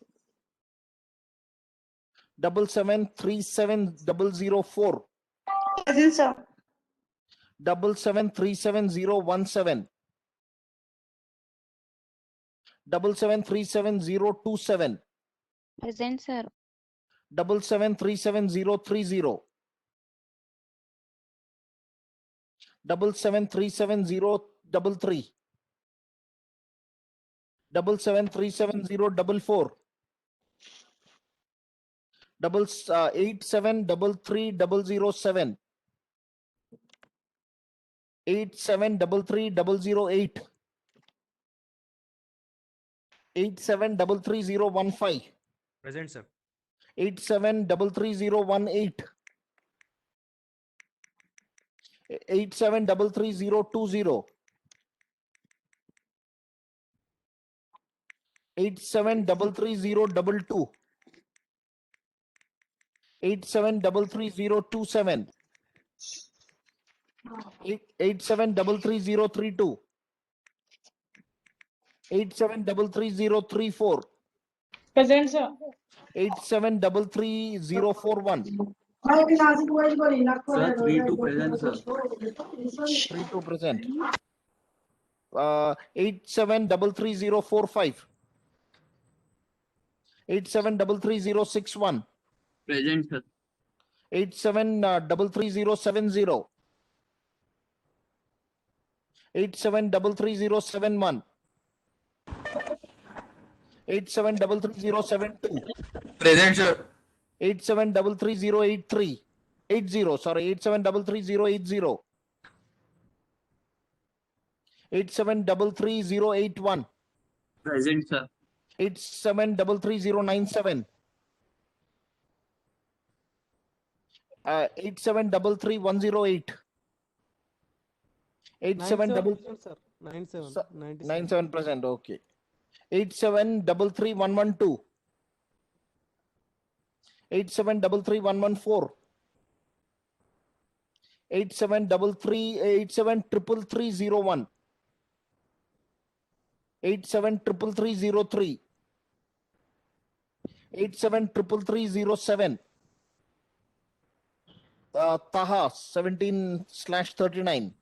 773704, Present, sir. 773717, 773727, Present, sir. 77373030, 773703, 773704, 8733007, 8733008, 8733015, Present, sir. 8733018, 8733020, 8733022, 8733027, 8733032, 8733034, Present, sir. 8733041, Sir, 3-2 present, sir. 32%. 8733045, 8733061, Present, sir. 8733070, 8733071, 8733072, Present, sir. 8733083, 80, sorry, 8733080, 8733081, Present, sir. 8733097, 8733108, 87 sir. 97. Sir, 97. 97%, okay. 8733112, 8733114, 8733301, 8733303, 8733307, Taha 17/39.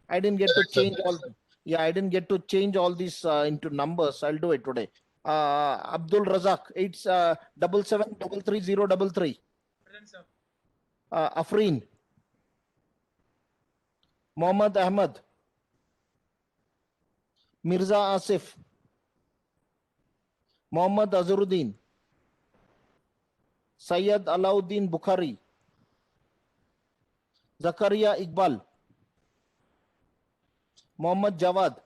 I didn't get to change all. Yeah, I didn't get to change all these into numbers. I'll do it today. Abdul Razak, it's 77333033. Afreen. Mohammad Ahmad. Mirza Asif. Mohammad Azharuddin. Sayyid Alauddin Bukhari. Zakaria Iqbal. Mohammad Jawad.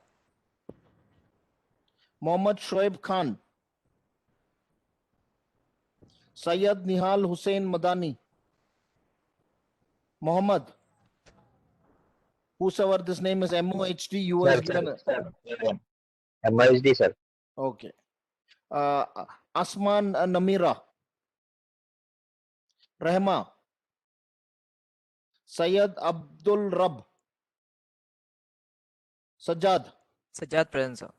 Mohammad Shoaib Khan. Sayyid Nihal Hussain Madani. Mohammad. Whosoever this name is MOHD, you was given. MISD, sir. Okay. Asman Namira. Rehma. Sayyid Abdul Rab. Sajjad. Sajjad present, sir.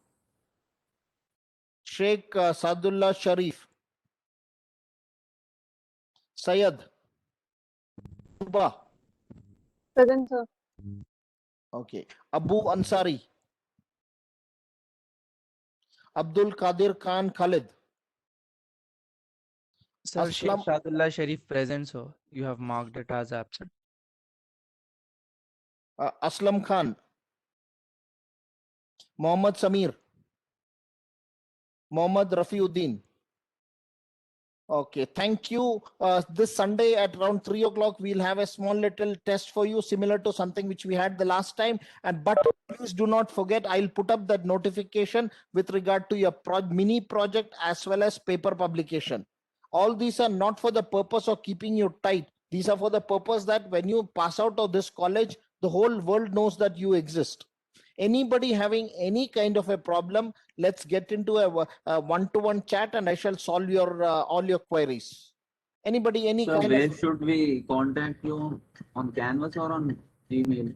Sheikh Sadullah Sharif. Sayyid. Tuba. Present, sir. Okay. Abu Ansari. Abdul Qadir Khan Khalid. Sir, Sheikh Aslam- Shadullah Sharif present, sir. You have marked it as absent. Aslam Khan, Mohammad Samir, Mohammad Rafiuddin. Okay, thank you. This Sunday at around 3 o'clock, we'll have a small little test for you, similar to something which we had the last time. But please do not forget, I'll put up that notification with regard to your mini project as well as paper publication. All these are not for the purpose of keeping you tight. These are for the purpose that when you pass out of this college, the whole world knows that you exist. Anybody having any kind of a problem, let's get into a one-to-one chat and I shall solve your all your queries. Anybody, any Sir, kind where of should we contact you? On Canvas or on email?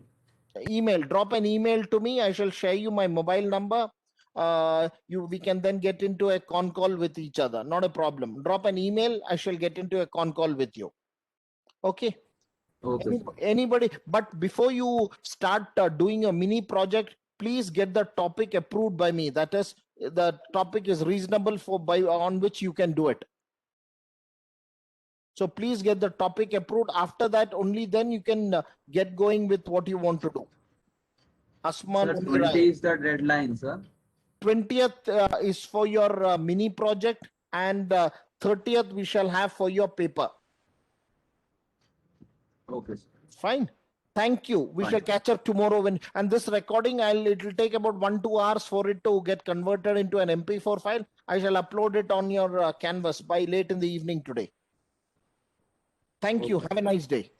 email, drop an email to me. I shall share you my mobile number. We can then get into a con call with each other. Not a problem. Drop an email. I shall get into a con call with you. Okay. Okay. Anybody, but before you start doing a mini project, please get the topic approved by me. That is, the topic is reasonable on which you can do it. So please get the topic approved. After that, only then you can get going with what you want to do. Asman Sir, Umirai. 20 is the deadline, sir. 20th is for your mini project, and 30th we shall have for your paper. Okay, sir. Fine. Thank you. We Fine. shall catch up tomorrow and this recording, it will take about 1-2 hours for it to get converted into an MP4 file. I shall upload it on your canvas by late in the evening today. Thank you. Have a nice day.